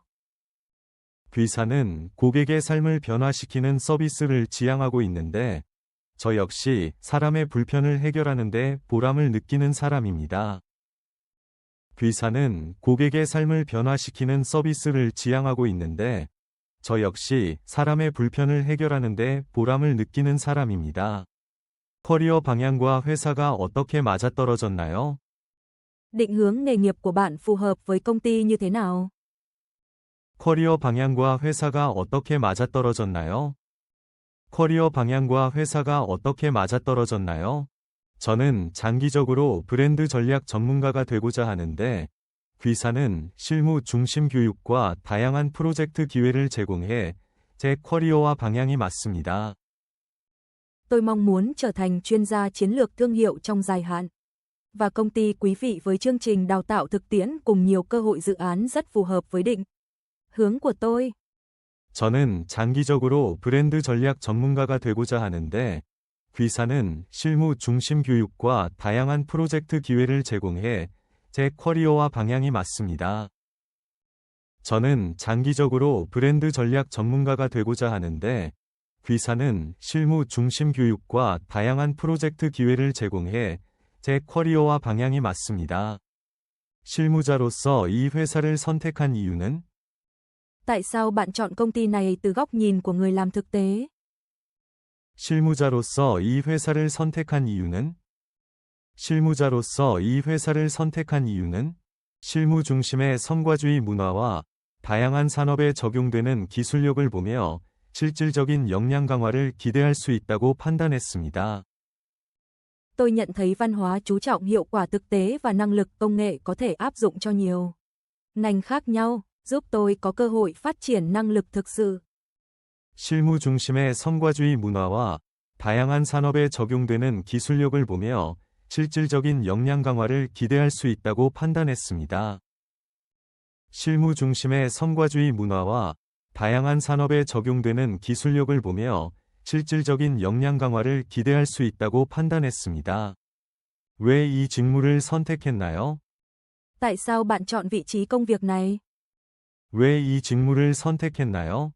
귀사는 고객의 삶을 변화시키는 서비스를 지향하고 있는데, 저 역시 사람의 불편을 해결하는 데 보람을 느끼는 사람입니다. 귀사는 고객의 삶을 변화시키는 서비스를 지향하고 있는데, 저 역시 사람의 불편을 해결하는 데 보람을 느끼는 사람입니다. 커리어 방향과 회사가 어떻게 맞아떨어졌나요? Định hướng nghề nghiệp của bạn phù hợp với công ty như thế nào? 커리어 방향과 회사가 어떻게 맞아떨어졌나요? 커리어 방향과 회사가 어떻게 맞아떨어졌나요? 저는 장기적으로 브랜드 전략 전문가가 되고자 하는데, 귀사는 실무 중심 교육과 다양한 프로젝트 기회를 제공해 제 커리어와 방향이 맞습니다. Tôi mong muốn trở thành chuyên gia chiến lược thương hiệu trong dài hạn. Và công ty quý vị với chương trình đào tạo thực tiễn cùng nhiều cơ hội dự án rất phù hợp với định hướng của tôi. 저는 장기적으로 브랜드 전략 전문가가 되고자 하는데, 귀사는 실무 중심 교육과 다양한 프로젝트 기회를 제공해 제 커리어와 방향이 맞습니다. 저는 장기적으로 브랜드 전략 전문가가 되고자 하는데, 귀사는 실무 중심 교육과 다양한 프로젝트 기회를 제공해 제 커리어와 방향이 맞습니다. 실무자로서 이 회사를 선택한 이유는? Tại sao bạn chọn công ty này từ góc nhìn của người làm thực tế? 실무자로서 이 회사를 선택한 이유는? 실무자로서 이 회사를 선택한 이유는? 실무 중심의 성과주의 문화와 다양한 산업에 적용되는 기술력을 보며 실질적인 역량 강화를 기대할 수 있다고 판단했습니다. Tôi nhận thấy văn hóa chú trọng hiệu quả thực tế và năng lực công nghệ có thể áp dụng cho nhiều ngành khác nhau, giúp tôi có cơ hội phát triển năng lực thực sự. 실무 중심의 성과주의 문화와 다양한 산업에 적용되는 기술력을 보며 실질적인 역량 강화를 기대할 수 있다고 판단했습니다. 실무 중심의 성과주의 문화와 다양한 산업에 적용되는 기술력을 보며 실질적인 역량 강화를 기대할 수 있다고 판단했습니다. 왜 이 직무를 선택했나요? Tại sao bạn chọn vị trí công việc này? 왜 이 직무를 선택했나요?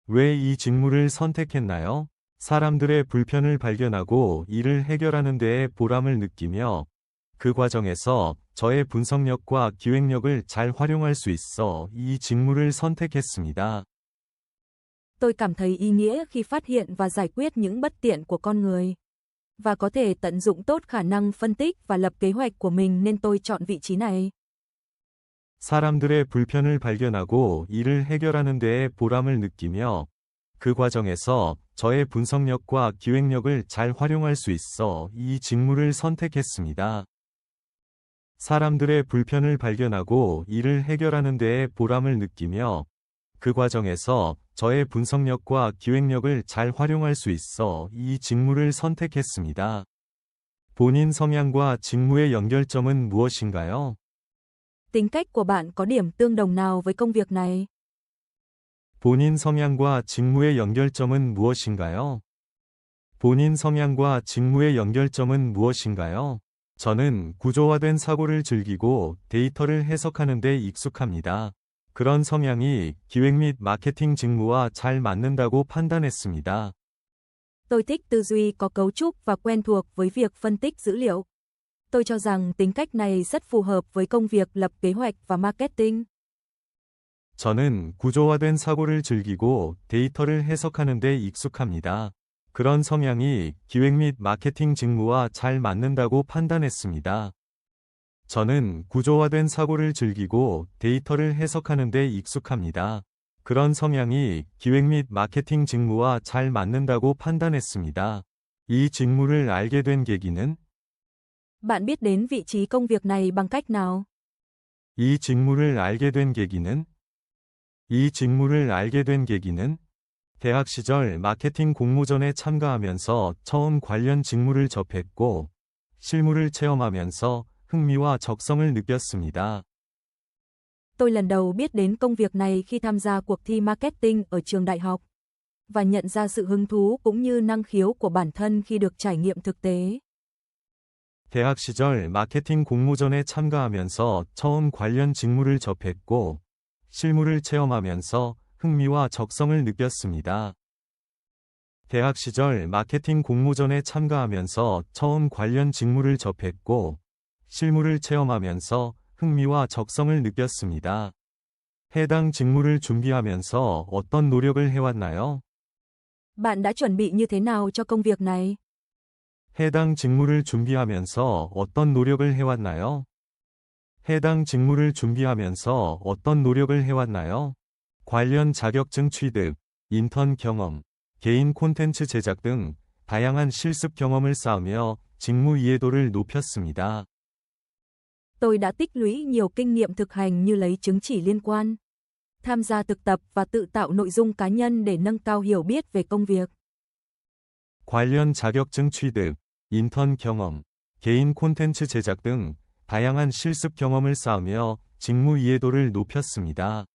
왜 이 직무를 선택했나요? 사람들의 불편을 발견하고 이를 해결하는 데에 보람을 느끼며 그 과정에서 저의 분석력과 기획력을 잘 활용할 수 있어 이 직무를 선택했습니다. Tôi cảm thấy ý nghĩa khi phát hiện và giải quyết những bất tiện của con người. Và có thể tận dụng tốt khả năng phân tích và lập kế hoạch của mình nên tôi chọn vị trí này. 사람들의 불편을 발견하고 이를 해결하는 데에 보람을 느끼며 그 과정에서 저의 분석력과 기획력을 잘 활용할 수 있어 이 직무를 선택했습니다. 사람들의 불편을 발견하고 이를 해결하는 데에 보람을 느끼며 그 과정에서 저의 분석력과 기획력을 잘 활용할 수 있어 이 직무를 선택했습니다. 본인 성향과 직무의 연결점은 무엇인가요? Tính cách của bạn có điểm tương đồng nào với công việc này? 본인 성향과 직무의 연결점은 무엇인가요? 본인 성향과 직무의 연결점은 무엇인가요? 저는 구조화된 사고를 즐기고 데이터를 해석하는 데 익숙합니다. 그런 성향이 기획 및 마케팅 직무와 잘 맞는다고 판단했습니다. Tôi thích tư duy có cấu trúc và quen thuộc với việc phân tích dữ liệu. Tôi cho rằng tính cách này rất phù hợp với công việc lập kế hoạch và marketing. 저는 구조화된 사고를 즐기고 데이터를 해석하는 데 익숙합니다. 그런 성향이 기획 및 마케팅 직무와 잘 맞는다고 판단했습니다. 저는 구조화된 사고를 즐기고 데이터를 해석하는 데 익숙합니다. 그런 성향이 기획 및 마케팅 직무와 잘 맞는다고 판단했습니다. 이 직무를 알게 된 계기는? Bạn biết đến vị trí công việc này bằng cách nào? 이 직무를 알게 된 계기는? 이 직무를 알게 된 계기는? 대학 시절 마케팅 공모전에 참가하면서 처음 관련 직무를 접했고 실무를 체험하면서 흥미와 적성을 느꼈습니다. Tôi lần đầu biết đến công việc này khi tham gia cuộc thi marketing ở trường đại học và nhận ra sự hứng thú cũng như năng khiếu của bản thân khi được trải nghiệm thực tế. 대학 시절 마케팅 공모전에 참가하면서 처음 관련 직무를 접했고 실무를 체험하면서 흥미와 적성을 느꼈습니다. 대학 시절 마케팅 공모전에 참가하면서 처음 관련 직무를 접했고 실무를 체험하면서 흥미와 적성을 느꼈습니다. 해당 직무를 준비하면서 어떤 노력을 해왔나요? Bạn đã chuẩn bị như thế nào cho công việc này? 해당 직무를 준비하면서 어떤 노력을 해왔나요? 해당 직무를 준비하면서 어떤 노력을 해왔나요? 관련 자격증 취득, 인턴 경험, 개인 콘텐츠 제작 등 다양한 실습 경험을 쌓으며 직무 이해도를 높였습니다. Tôi đã tích lũy nhiều kinh nghiệm thực hành như lấy chứng chỉ liên quan, tham gia thực tập và tự tạo nội dung cá nhân để nâng cao hiểu biết về công việc. 관련 자격증 취득, 인턴 경험, 개인 콘텐츠 제작 등 다양한 실습 경험을 쌓으며 직무 이해도를 높였습니다.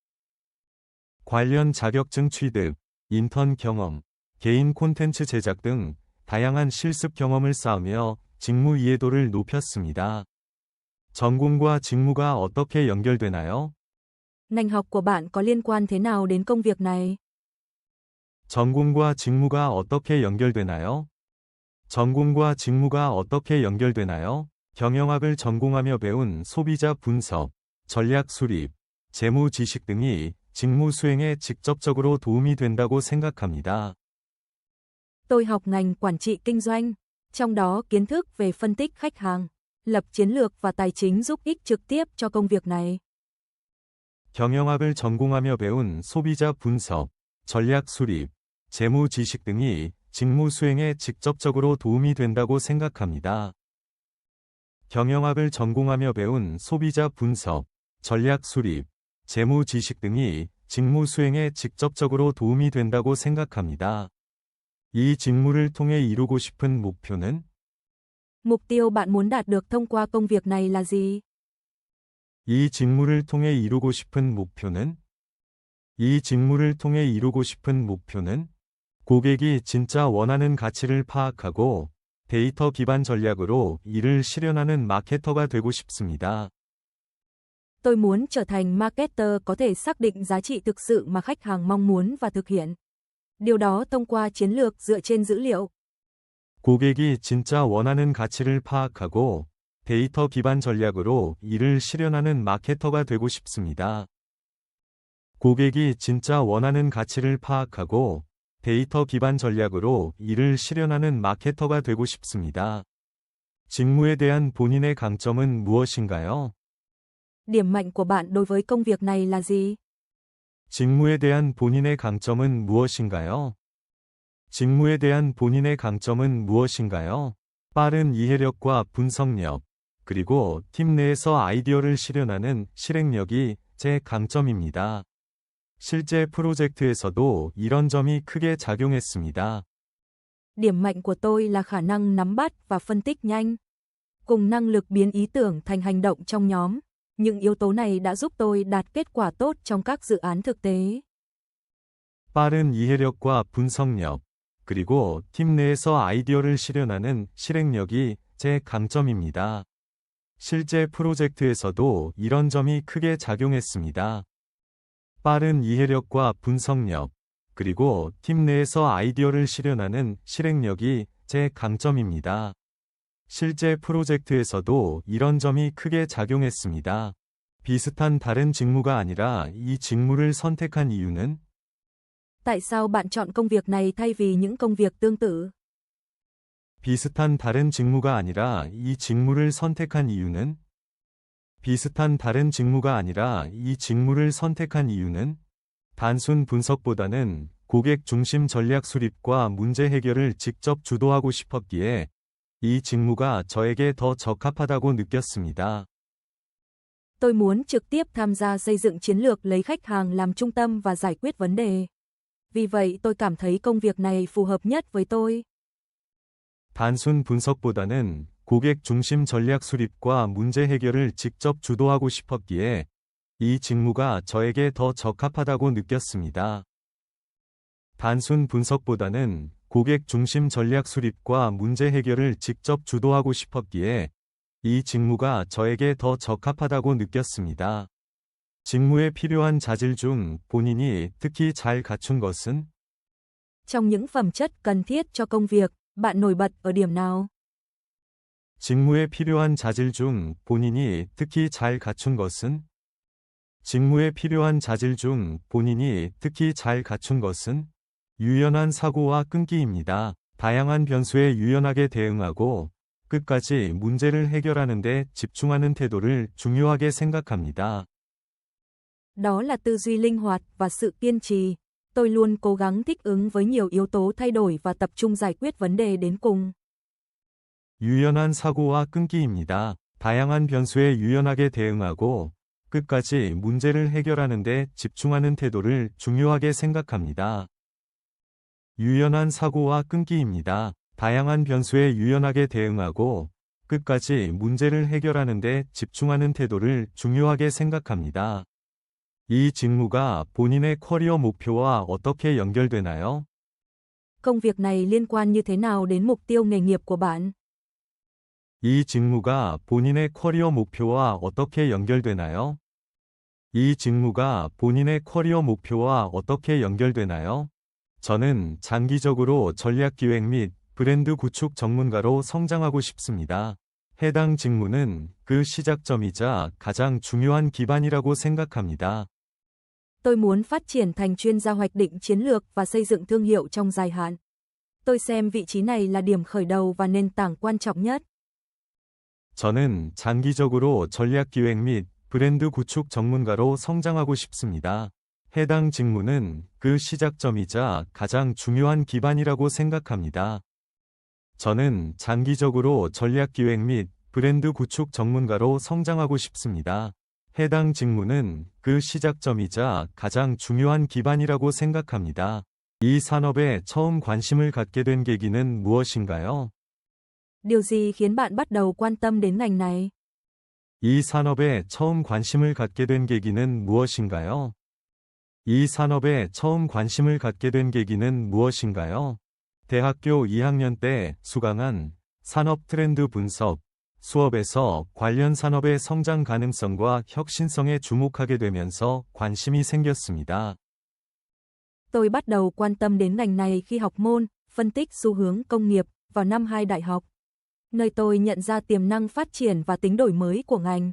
관련 자격증 취득, 인턴 경험, 개인 콘텐츠 제작 등 다양한 실습 경험을 쌓으며 직무 이해도를 높였습니다. 전공과 직무가 어떻게 연결되나요? Ngành học của bạn có liên quan thế nào đến công việc này? 전공과 직무가 어떻게 연결되나요? 전공과 직무가 어떻게 연결되나요? 경영학을 전공하며 배운 소비자 분석, 전략 수립, 재무 지식 등이 직무 수행에 직접적으로 도움이 된다고 생각합니다. Tôi học ngành quản trị kinh doanh, trong đó kiến thức về phân tích khách hàng, lập chiến lược và tài chính giúp ích trực tiếp cho công việc này. 경영학을 전공하며 배운 소비자 분석, 전략 수립, 재무 지식 등이 직무 수행에 직접적으로 도움이 된다고 생각합니다. 경영학을 전공하며 배운 소비자 분석, 전략 수립, 재무 지식 등이 직무 수행에 직접적으로 도움이 된다고 생각합니다. 이 직무를 통해 이루고 싶은 목표는? Mục tiêu bạn muốn đạt được thông qua công việc này là gì? 이 직무를 통해 이루고 싶은 목표는? 이 직무를 통해 이루고 싶은 목표는? 고객이 진짜 원하는 가치를 파악하고 데이터 기반 전략으로 이를 실현하는 마케터가 되고 싶습니다. Tôi muốn trở thành marketer có thể xác định giá trị thực sự mà khách hàng mong muốn và thực hiện. Điều đó thông qua chiến lược dựa trên dữ liệu. 고객이 진짜 원하는 가치를 파악하고 데이터 기반 전략으로 이를 실현하는 마케터가 되고 싶습니다. 고객이 진짜 원하는 가치를 파악하고 데이터 기반 전략으로 이를 실현하는 마케터가 되고 싶습니다. 직무에 대한 본인의 강점은 무엇인가요? Điểm mạnh của bạn đối với công việc này là gì? 직무에 대한 본인의 강점은 무엇인가요? 직무에 대한 본인의 강점은 무엇인가요? 빠른 이해력과 분석력, 그리고 팀 내에서 아이디어를 실현하는 실행력이 제 강점입니다. 실제 프로젝트에서도 이런 점이 크게 작용했습니다. Điểm mạnh của tôi là khả năng nắm bắt và phân tích nhanh, cùng năng lực biến ý tưởng thành hành động trong nhóm. Những yếu tố này đã giúp tôi đạt kết quả tốt trong các dự án thực tế. 빠른 이해력과 분석력, 그리고 팀 내에서 아이디어를 실현하는 실행력이 제 강점입니다. 실제 프로젝트에서도 이런 점이 크게 작용했습니다. 빠른 이해력과 분석력, 그리고 팀 내에서 아이디어를 실현하는 실행력이 제 강점입니다. 실제 프로젝트에서도 이런 점이 크게 작용했습니다. 비슷한 다른 직무가 아니라 이 직무를 선택한 이유는? Tại sao bạn chọn công việc này thay vì những công việc tương tự? 비슷한 다른 직무가 아니라 이 직무를 선택한 이유는? 비슷한 다른 직무가 아니라 이 직무를 선택한 이유는? 단순 분석보다는 고객 중심 전략 수립과 문제 해결을 직접 주도하고 싶었기에 이 직무가 저에게 더 적합하다고 느꼈습니다. Tôi muốn trực tiếp tham gia xây dựng chiến lược lấy khách hàng làm trung tâm và giải quyết vấn đề. Vì vậy tôi cảm thấy công việc này phù hợp nhất với tôi. 단순 분석보다는 고객 중심 전략 수립과 문제 해결을 직접 주도하고 싶었기에 이 직무가 저에게 더 적합하다고 느꼈습니다. 단순 분석보다는 고객 중심 전략 수립과 문제 해결을 직접 주도하고 싶었기에 이 직무가 저에게 더 적합하다고 느꼈습니다. 직무에 필요한 자질 중 본인이 특히 잘 갖춘 것은? Trong những phẩm chất cần thiết cho công việc, bạn nổi bật ở điểm nào? 직무에 필요한 자질 중 본인이 특히 잘 갖춘 것은? 직무에 필요한 자질 중 본인이 특히 잘 갖춘 것은? 유연한 사고와 끈기입니다. 다양한 변수에 유연하게 대응하고 끝까지 문제를 해결하는 데 집중하는 태도를 중요하게 생각합니다. Đó là tư duy linh hoạt và sự kiên trì. Tôi luôn cố gắng thích ứng với nhiều yếu tố thay đổi và tập trung giải quyết vấn đề đến cùng. 유연한 사고와 끈기입니다. 다양한 변수에 유연하게 대응하고 끝까지 문제를 해결하는 데 집중하는 태도를 중요하게 생각합니다. 유연한 사고와 끈기입니다. 다양한 변수에 유연하게 대응하고 끝까지 문제를 해결하는 데 집중하는 태도를 중요하게 생각합니다. 이 직무가 본인의 커리어 목표와 어떻게 연결되나요? Công việc này liên quan như thế nào đến mục tiêu nghề nghiệp của bạn? 이 직무가 본인의 커리어 목표와 어떻게 연결되나요? 이 직무가 본인의 커리어 목표와 어떻게 연결되나요? 저는 장기적으로 전략 기획 및 브랜드 구축 전문가로 성장하고 싶습니다. 해당 직무는 그 시작점이자 가장 중요한 기반이라고 생각합니다. Tôi muốn phát triển thành chuyên gia hoạch định chiến lược và xây dựng thương hiệu trong dài hạn. Tôi xem vị trí này là điểm khởi đầu và nền tảng quan trọng nhất. 저는 장기적으로 전략 기획 및 브랜드 구축 전문가로 성장하고 싶습니다. 해당 직무는 그 시작점이자 가장 중요한 기반이라고 생각합니다. 저는 장기적으로 전략 기획 및 브랜드 구축 전문가로 성장하고 싶습니다. 해당 직무는 그 시작점이자 가장 중요한 기반이라고 생각합니다. 이 산업에 처음 관심을 갖게 된 계기는 무엇인가요? Điều gì khiến bạn bắt đầu quan tâm đến ngành này? 이 산업에 처음 관심을 갖게 된 계기는 무엇인가요? 이 산업에 처음 관심을 갖게 된 계기는 무엇인가요? 대학교 2학년 때 수강한 산업 트렌드 분석 수업에서 관련 산업의 성장 가능성과 혁신성에 주목하게 되면서 관심이 생겼습니다. Tôi bắt đầu quan tâm đến ngành này khi học môn phân tích xu hướng công nghiệp vào năm 2 đại học, nơi tôi nhận ra tiềm năng phát triển và tính đổi mới của ngành.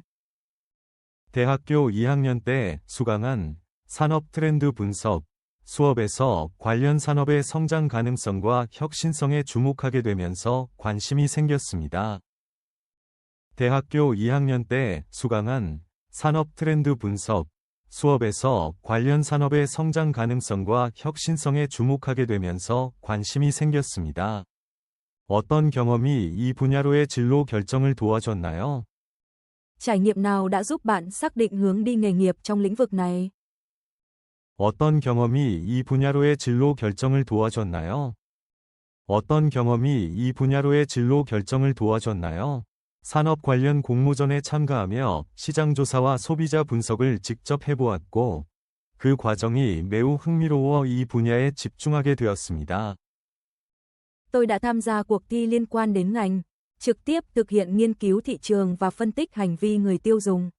대학교 2학년 때 수강한 산업 트렌드 분석 수업에서 관련 산업의 성장 가능성과 혁신성에 주목하게 되면서 관심이 생겼습니다. 대학교 2학년 때 수강한 산업 트렌드 분석 수업에서 관련 산업의 성장 가능성과 혁신성에 주목하게 되면서 관심이 생겼습니다. 어떤 경험이 이 분야로의 진로 결정을 도와줬나요? Trải nghiệm nào đã giúp bạn xác định hướng đi nghề nghiệp trong lĩnh vực này? 어떤 경험이 이 분야로의 진로 결정을 도와줬나요? 어떤 경험이 이 분야로의 진로 결정을 도와줬나요? 산업 관련 공모전에 참가하며 시장 조사와 소비자 분석을 직접 해보았고, 그 과정이 매우 흥미로워 이 분야에 집중하게 되었습니다. Tôi đã tham gia cuộc thi liên quan đến ngành, trực tiếp thực hiện nghiên cứu thị trường và phân tích hành vi người tiêu dùng.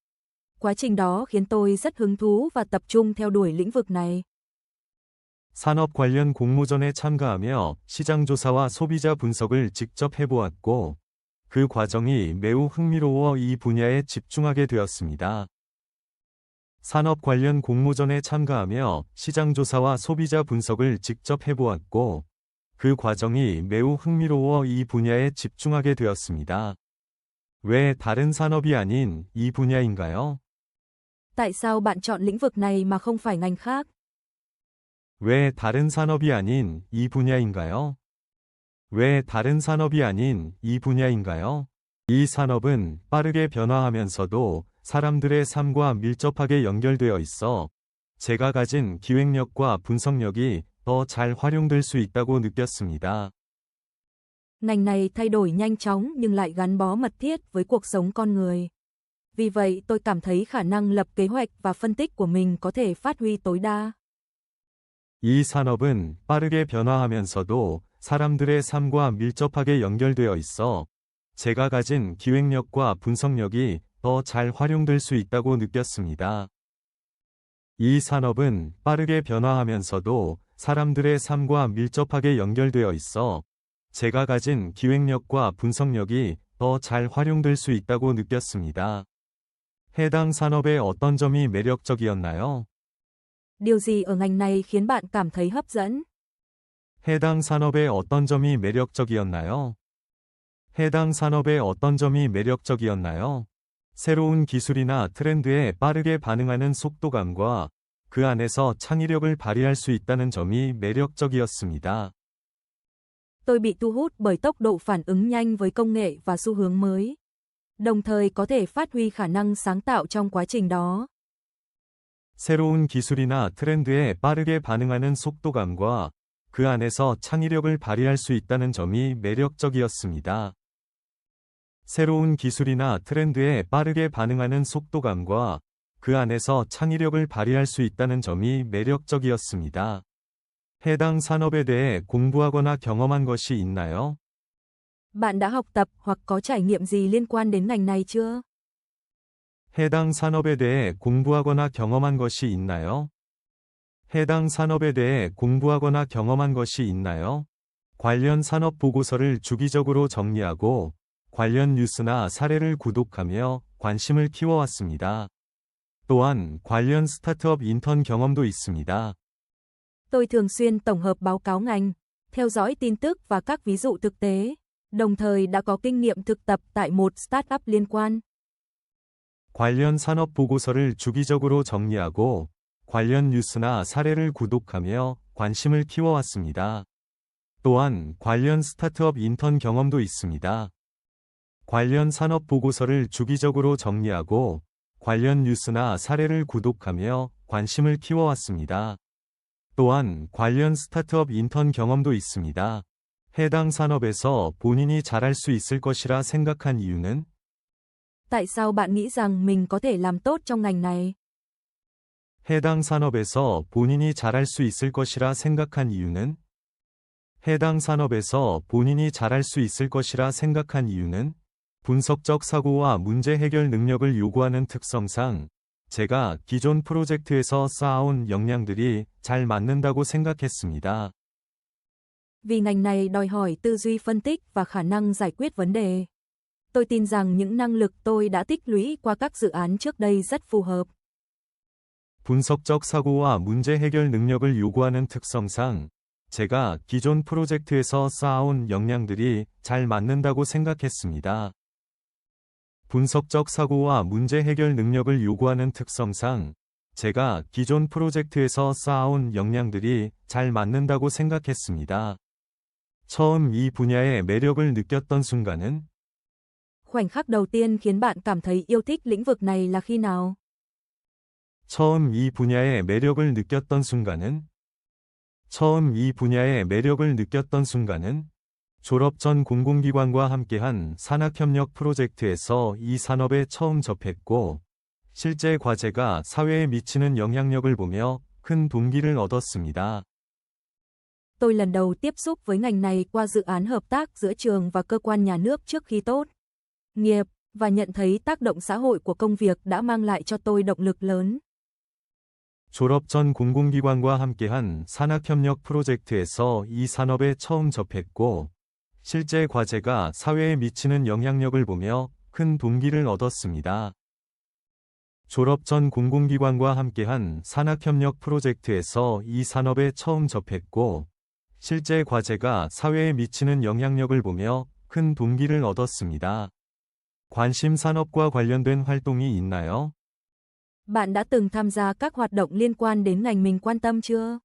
Quá trình đó khiến tôi rất hứng thú và tập trung theo đuổi lĩnh vực này. 산업 관련 공모전에 참가하며 시장 조사와 소비자 분석을 직접 해보았고, 그 과정이 매우 흥미로워 이 분야에 집중하게 되었습니다. 산업 관련 공모전에 참가하며 시장 조사와 소비자 분석을 직접 해보았고, 그 과정이 매우 흥미로워 이 분야에 집중하게 되었습니다. 왜 다른 산업이 아닌 이 분야인가요? Tại sao bạn chọn lĩnh vực này mà không phải ngành khác? 왜 다른 산업이 아닌 이 분야인가요? 왜 다른 산업이 아닌 이 분야인가요? 이 산업은 빠르게 변화하면서도 사람들의 삶과 밀접하게 연결되어 있어 제가 가진 기획력과 분석력이 더 잘 활용될 수 있다고 느꼈습니다. Ngành này thay đổi nhanh chóng nhưng lại gắn bó mật thiết với cuộc sống con người. Vì vậy tôi cảm thấy khả năng lập kế hoạch và phân tích của mình có thể phát huy tối đa. 이 산업은 빠르게 변화하면서도 사람들의 삶과 밀접하게 연결되어 있어 제가 가진 기획력과 분석력이 더 잘 활용될 수 있다고 느꼈습니다. 이 산업은 빠르게 변화하면서도 사람들의 삶과 밀접하게 연결되어 있어 제가 가진 기획력과 분석력이 더 잘 활용될 수 있다고 느꼈습니다. 해당 산업의 어떤 점이 매력적이었나요? Điều gì ở ngành này khiến bạn cảm thấy hấp dẫn? 해당 산업의 어떤 점이 매력적이었나요? 해당 산업의 어떤 점이 매력적이었나요? 새로운 기술이나 트렌드에 빠르게 반응하는 속도감과 그 안에서 창의력을 발휘할 수 있다는 점이 매력적이었습니다. Tôi bị thu hút bởi tốc độ phản ứng nhanh với công nghệ và xu hướng mới, đồng thời có thể phát huy khả năng sáng tạo trong quá trình đó. 새로운 기술이나 트렌드에 빠르게 반응하는 속도감과 그 안에서 창의력을 발휘할 수 있다는 점이 매력적이었습니다. 새로운 기술이나 트렌드에 빠르게 반응하는 속도감과 그 안에서 창의력을 발휘할 수 있다는 점이 매력적이었습니다. 해당 산업에 대해 공부하거나 경험한 것이 있나요? Bạn đã học tập hoặc có trải nghiệm gì liên quan đến ngành này chưa? 해당 산업에 대해 공부하거나 경험한 것이 있나요? 해당 산업에 대해 공부하거나 경험한 것이 있나요? 관련 산업 보고서를 주기적으로 정리하고 관련 뉴스나 사례를 구독하며 관심을 키워왔습니다. 또한 관련 스타트업 인턴 경험도 있습니다. Tôi thường xuyên tổng hợp báo cáo ngành, theo dõi tin tức và các ví dụ thực tế, đồng thời đã có kinh nghiệm thực tập tại một startup liên quan. 관련 산업 보고서를 주기적으로 정리하고 관련 뉴스나 사례를 구독하며 관심을 키워왔습니다. 또한 관련 스타트업 인턴 경험도 있습니다. 관련 산업 보고서를 주기적으로 정리하고 관련 뉴스나 사례를 구독하며 관심을 키워왔습니다. 또한 관련 스타트업 인턴 경험도 있습니다. 해당 산업에서 본인이 잘할 수 있을 것이라 생각한 이유는? Tại sao bạn nghĩ rằng mình có thể làm tốt trong ngành này? 해당 산업에서 본인이 잘할 수 있을 것이라 생각한 이유는? 해당 산업에서 본인이 잘할 수 있을 것이라 생각한 이유는? 분석적 사고와 문제 해결 능력을 요구하는 특성상 제가 기존 프로젝트에서 쌓아온 역량들이 잘 맞는다고 생각했습니다. Vì ngành này đòi hỏi tư duy phân tích và khả năng giải quyết vấn đề. Tôi tin rằng những năng lực tôi đã tích lũy qua các dự án trước đây rất phù hợp. 분석적 사고와 문제 해결 능력을 요구하는 특성상 제가 기존 프로젝트에서 쌓아온 역량들이 잘 맞는다고 생각했습니다. 분석적 사고와 문제 해결 능력을 요구하는 특성상 제가 기존 프로젝트에서 쌓아온 역량들이 잘 맞는다고 생각했습니다. 처음 이 분야의 매력을 느꼈던 순간은? Khoảnh khắc đầu tiên khiến bạn cảm thấy yêu thích lĩnh vực này là khi nào? 처음 이 분야의 매력을 느꼈던 순간은? 처음 이 분야의 매력을 느꼈던 순간은? 졸업 전 공공기관과 함께한 산학협력 프로젝트에서 이 산업에 처음 접했고, 실제 과제가 사회에 미치는 영향력을 보며 큰 동기를 얻었습니다. Tôi lần đầu tiếp xúc với ngành này qua dự án hợp tác giữa trường và cơ quan nhà nước trước khi tốt nghiệp, và nhận thấy tác động xã hội của công việc đã mang lại cho tôi động lực lớn. 졸업 전 공공기관과 함께한 산학협력 프로젝트에서 이 산업에 처음 접했고, 실제 과제가 사회에 미치는 영향력을 보며 큰 동기를 얻었습니다. 졸업 전 공공기관과 함께한 산학협력 프로젝트에서 이 산업에 처음 접했고, 실제 과제가 사회에 미치는 영향력을 보며 큰 동기를 얻었습니다. 관심 산업과 관련된 활동이 있나요? Bạn đã từng tham gia các hoạt động liên quan đến ngành mình quan tâm chưa?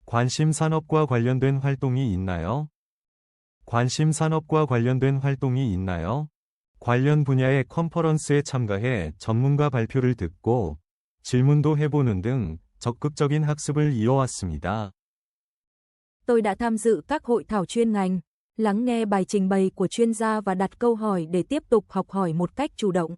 관심 산업과 관련된 활동이 있나요? 관심 산업과 관련된 활동이 있나요? 관련 분야의 컨퍼런스에 참가해 전문가 발표를 듣고 질문도 해보는 등 적극적인 학습을 이어왔습니다. Tôi đã tham dự các hội thảo chuyên ngành, lắng nghe bài trình bày của chuyên gia và đặt câu hỏi để tiếp tục học hỏi một cách chủ động.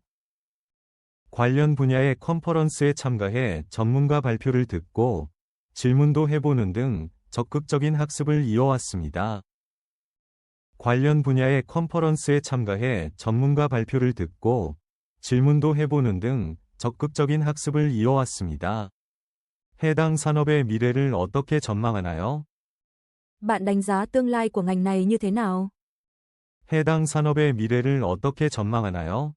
관련 분야의 컨퍼런스에 참가해 전문가 발표를 듣고 질문도 해보는 등 적극적인 학습을 이어왔습니다. 관련 분야의 컨퍼런스에 참가해 전문가 발표를 듣고 질문도 해보는 등 적극적인 학습을 이어왔습니다. 해당 산업의 미래를 어떻게 전망하나요? Bạn đánh giá tương lai của ngành này như thế nào? 해당 산업의 미래를 어떻게 전망하나요?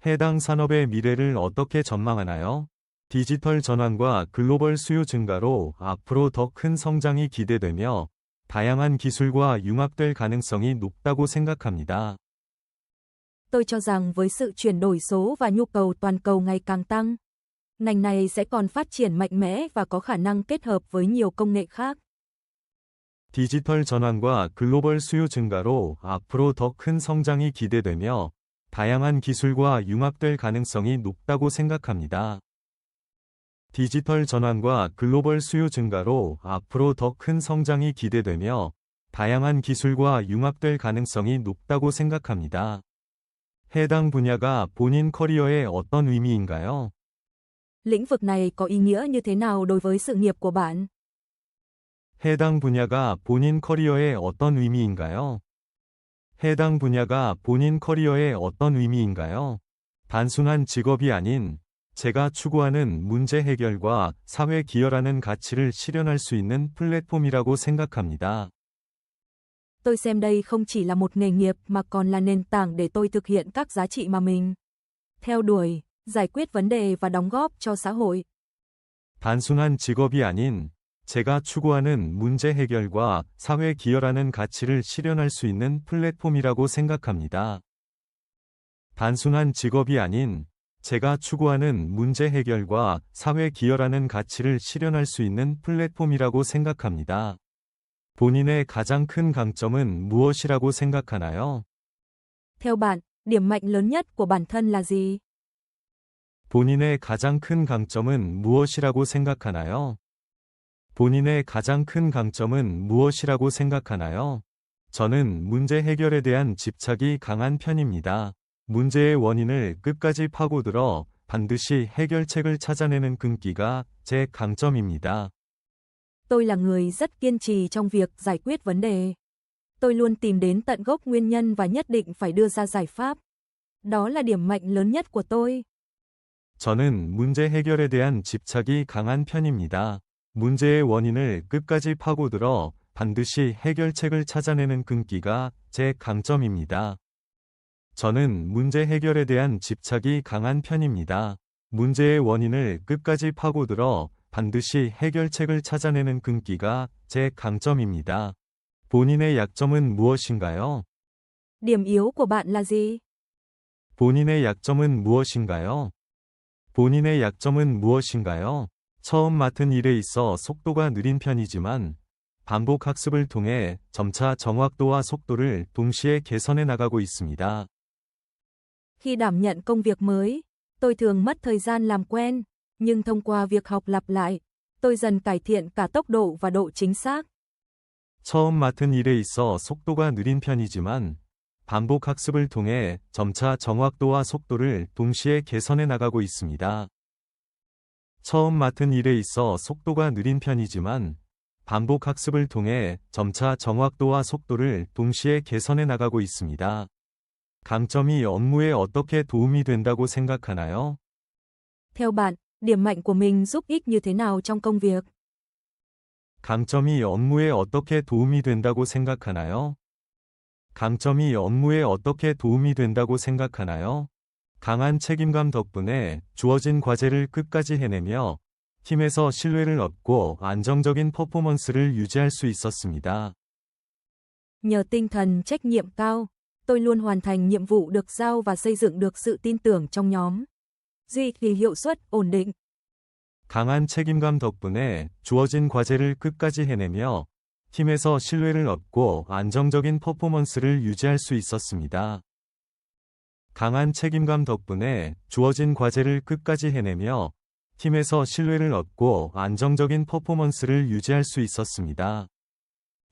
해당 산업의 미래를 어떻게 전망하나요? 디지털 전환과 글로벌 수요 증가로 앞으로 더 큰 성장이 기대되며 다양한 기술과 융합될 가능성이 높다고 생각합니다. Tôi cho rằng với sự chuyển đổi số và nhu cầu toàn cầu ngày càng tăng, ngành này sẽ còn phát triển mạnh mẽ và có khả năng kết hợp với nhiều công nghệ khác. 디지털 전환과 글로벌 수요 증가로 앞으로 더 큰 성장이 기대되며 다양한 기술과 융합될 가능성이 높다고 생각합니다. 디지털 전환과 글로벌 수요 증가로 앞으로 더 큰 성장이 기대되며 다양한 기술과 융합될 가능성이 높다고 생각합니다. 해당 분야가 본인 커리어에 어떤 의미인가요? Lĩnh vực này có ý nghĩa như thế nào đối với sự nghiệp của bạn? 해당 분야가 본인 커리어에 어떤 의미인가요? 해당 분야가 본인 커리어에 어떤 의미인가요? 단순한 직업이 아닌 제가 추구하는 문제 해결과 사회 기여라는 가치를 실현할 수 있는 플랫폼이라고 생각합니다. Tôi xem đây không chỉ là một nghề nghiệp mà còn là nền tảng để tôi thực hiện các giá trị mà mình theo đuổi, giải quyết vấn đề và đóng góp cho xã hội. 단순한 직업이 아닌 제가 추구하는 문제 해결과 사회 기여라는 가치를 실현할 수 있는 플랫폼이라고 생각합니다. 단순한 직업이 아닌 제가 추구하는 문제 해결과 사회 기여라는 가치를 실현할 수 있는 플랫폼이라고 생각합니다. 본인의 가장 큰 강점은 무엇이라고 생각하나요? Theo bạn, điểm mạnh lớn nhất của bản thân là gì? 본인의 가장 큰 강점은 무엇이라고 생각하나요? 본인의 가장 큰 강점은 무엇이라고 생각하나요? 저는 문제 해결에 대한 집착이 강한 편입니다. 문제의 원인을 끝까지 파고들어 반드시 해결책을 찾아내는 끈기가 제 강점입니다. Tôi là người rất kiên trì trong việc giải quyết vấn đề. Tôi luôn tìm đến tận gốc nguyên nhân và nhất định phải đưa ra giải pháp. Đó là điểm mạnh lớn nhất của tôi. 저는 문제 해결에 대한 집착이 강한 편입니다. 문제의 원인을 끝까지 파고들어 반드시 해결책을 찾아내는 끈기가 제 강점입니다. 저는 문제 해결에 대한 집착이 강한 편입니다. 문제의 원인을 끝까지 파고들어 반드시 해결책을 찾아내는 끈기가 제 강점입니다. 본인의 약점은 무엇인가요? Điểm yếu của bạn là gì? 본인의 약점은 무엇인가요? 본인의 약점은 무엇인가요? 처음 맡은 일에 있어 속도가 느린 편이지만 반복 학습을 통해 점차 정확도와 속도를 동시에 개선해 나가고 있습니다. Khi đảm nhận công việc mới, tôi thường mất thời gian làm quen, nhưng thông qua việc học lặp lại, tôi dần cải thiện cả tốc độ và độ chính xác. 처음 맡은 일에 있어 속도가 느린 편이지만 반복 학습을 통해 점차 정확도와 속도를 동시에 개선해 나가고 있습니다. 처음 맡은 일에 있어 속도가 느린 편이지만 반복 학습을 통해 점차 정확도와 속도를 동시에 개선해 나가고 있습니다. 강점이 업무에 어떻게 도움이 된다고 생각하나요? Theo bạn, điểm mạnh của mình giúp ích như thế nào trong công việc? 강점이 업무에 어떻게 도움이 된다고 생각하나요? 강점이 업무에 어떻게 도움이 된다고 생각하나요? 강한 책임감 덕분에 주어진 과제를 끝까지 해내며 팀에서 신뢰를 얻고 안정적인 퍼포먼스를 유지할 수 있었습니다. Nhờ tinh thần trách nhiệm cao, tôi luôn hoàn thành nhiệm vụ được giao và xây dựng được sự tin tưởng trong nhóm. Duy trì hiệu suất ổn định. 강한 책임감 덕분에 주어진 과제를 끝까지 해내며 팀에서 신뢰를 얻고 안정적인 퍼포먼스를 유지할 수 있었습니다. 강한 책임감 덕분에 주어진 과제를 끝까지 해내며 팀에서 신뢰를 얻고 안정적인 퍼포먼스를 유지할 수 있었습니다.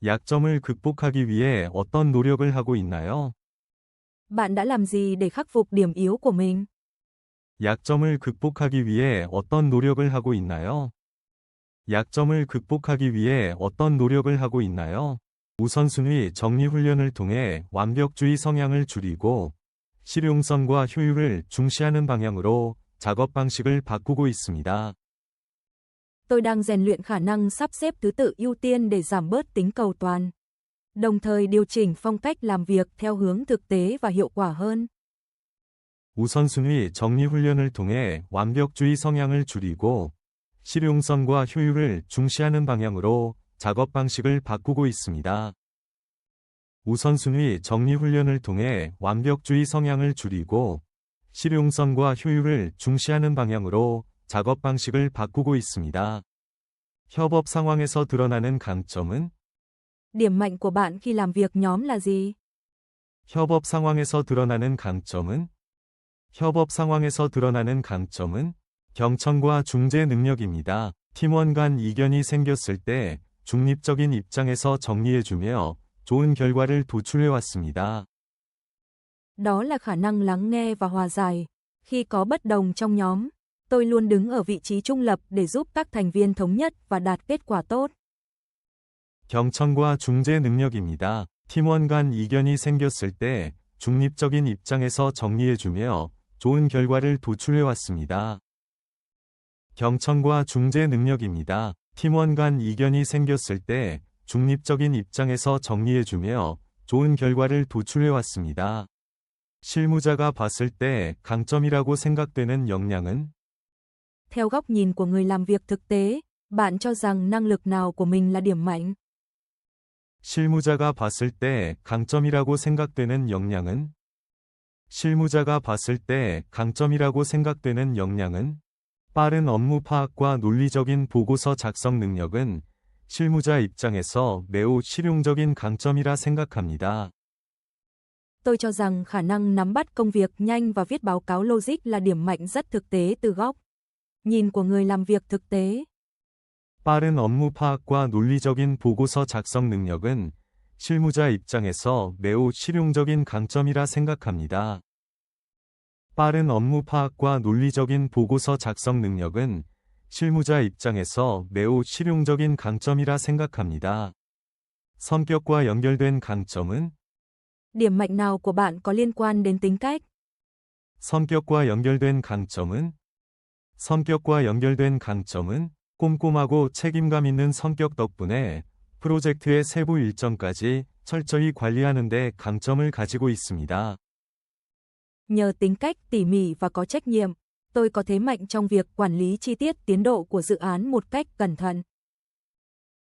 약점을 극복하기 위해 어떤 노력을 하고 있나요? Bạn đã làm gì để khắc phục điểm yếu của mình? 약점을 극복하기 위해 어떤 노력을 하고 있나요? 약점을 극복하기 위해 어떤 노력을 하고 있나요? 우선순위 정리 훈련을 통해 완벽주의 성향을 줄이고 실용성과 효율을 중시하는 방향으로 작업 방식을 바꾸고 있습니다. Tôi đang rèn luyện khả năng sắp xếp thứ tự ưu tiên để giảm bớt tính cầu toàn, đồng thời điều chỉnh phong cách làm việc theo hướng thực tế và hiệu quả hơn. 우선순위 정리 훈련을 통해 완벽주의 성향을 줄이고 실용성과 효율을 중시하는 방향으로 작업 방식을 바꾸고 있습니다. 우선순위 정리 훈련을 통해 완벽주의 성향을 줄이고 실용성과 효율을 중시하는 방향으로 작업 방식을 바꾸고 있습니다. 협업 상황에서 드러나는 강점은? Điểm mạnh của bạn khi làm việc nhóm là gì? 협업 상황에서 드러나는 강점은? 협업 상황에서 드러나는 강점은? 경청과 중재 능력입니다. 팀원 간 이견이 생겼을 때 중립적인 입장에서 정리해주며 좋은 결과를 도출해왔습니다. Đó là khả năng lắng nghe và hòa giải. Khi có bất đồng trong nhóm, tôi luôn đứng ở vị trí trung lập để giúp các thành viên thống nhất và đạt kết quả tốt. 경청과 중재 능력입니다. 팀원 간 이견이 생겼을 때 중립적인 입장에서 정리해주며 좋은 결과를 도출해왔습니다. 경청과 중재 능력입니다. 팀원 간 이견이 생겼을 때 중립적인 입장에서 정리해주며 좋은 결과를 도출해왔습니다. 실무자가 봤을 때 강점이라고 생각되는 역량은? Theo góc nhìn của người làm việc thực tế, bạn cho rằng năng lực nào của mình là điểm mạnh? 실무자가 봤을 때 강점이라고 생각되는 역량은? 실무자가 봤을 때 강점이라고 생각되는 역량은? 빠른 업무 파악과 논리적인 보고서 작성 능력은 실무자 입장에서 매우 실용적인 강점이라 생각합니다. Tôi cho rằng khả năng nắm bắt công việc nhanh và viết báo cáo logic là điểm mạnh rất thực tế từ góc nhìn của người làm việc thực tế. 빠른 업무 파악과 논리적인 보고서 작성 능력은 실무자 입장에서 매우 실용적인 강점이라 생각합니다. 빠른 업무 파악과 논리적인 보고서 작성 능력은 실무자 입장에서 매우 실용적인 강점이라 생각합니다. 성격과 연결된 강점은? Điểm mạnh nào của bạn có liên quan đến tính cách? 성격과 연결된 강점은? 성격과 연결된 강점은 꼼꼼하고 책임감 있는 성격 덕분에 프로젝트의 세부 일정까지 철저히 관리하는 데 강점을 가지고 있습니다. Nhờ tính cách tỉ mỉ và có trách nhiệm, tôi có thế mạnh trong việc quản lý chi tiết tiến độ của dự án một cách cẩn thận.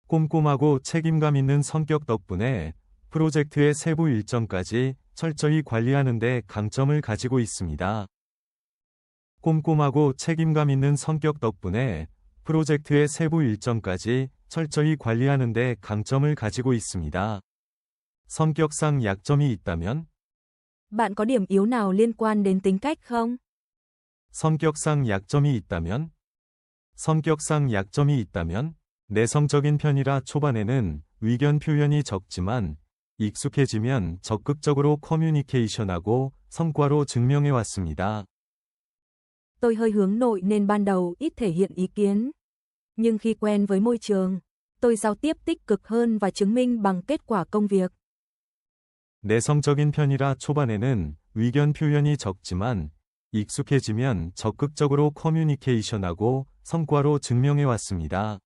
꼼꼼하고 책임감 있는 성격 덕분에 프로젝트의 세부 일정까지 철저히 관리하는 데 강점을 가지고 있습니다. 꼼꼼하고 책임감 있는 성격 덕분에 프로젝트의 세부 일정까지 철저히 관리하는 데 강점을 가지고 있습니다. 성격상 약점이 있다면? Bạn có điểm yếu nào liên quan đến tính cách không? 성격상 약점이 있다면? 성격상 약점이 있다면? 내성적인 편이라 초반에는 의견 표현이 적지만 익숙해지면 적극적으로 커뮤니케이션하고 성과로 증명해 왔습니다. Tôi hơi hướng nội nên ban đầu ít thể hiện ý kiến. Nhưng khi quen với môi trường, tôi giao tiếp tích cực hơn và chứng minh bằng kết quả công việc. 내성적인 편이라 초반에는 의견 표현이 적지만 익숙해지면 적극적으로 커뮤니케이션하고 성과로 증명해 왔습니다.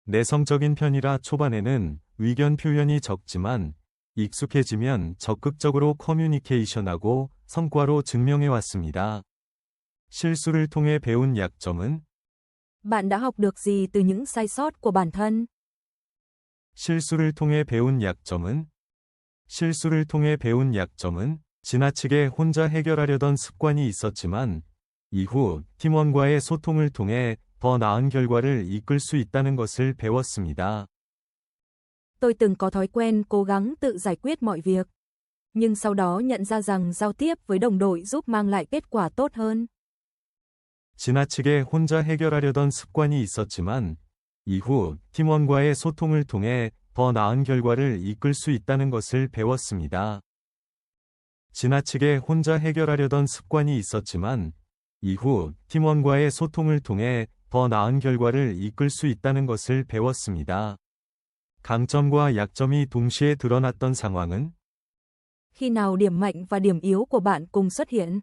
내성적인 편이라 초반에는 의견 표현이 적지만 익숙해지면 적극적으로 커뮤니케이션하고 성과로 증명해 왔습니다. 실수를 통해 배운 약점은? Bạn đã học được gì từ những sai sót của bản thân? 실수를 통해 배운 약점은? 실수를 통해 배운 약점은 지나치게 혼자 해결하려던 습관이 있었지만 이후 팀원과의 소통을 통해 더 나은 결과를 이끌 수 있다는 것을 배웠습니다. Tôi từng có thói quen cố gắng tự giải quyết mọi việc, nhưng sau đó nhận ra rằng giao tiếp với đồng đội giúp mang lại kết quả tốt hơn. 지나치게 혼자 해결하려던 습관이 있었지만 이후 팀원과의 소통을 통해 더 나은 결과를 이끌 수 있다는 것을 배웠습니다. 지나치게 혼자 해결하려던 습관이 있었지만 이후 팀원과의 소통을 통해 더 나은 결과를 이끌 수 있다는 것을 배웠습니다. 강점과 약점이 동시에 드러났던 상황은? Khi nào điểm mạnh và điểm yếu của bạn cùng xuất hiện?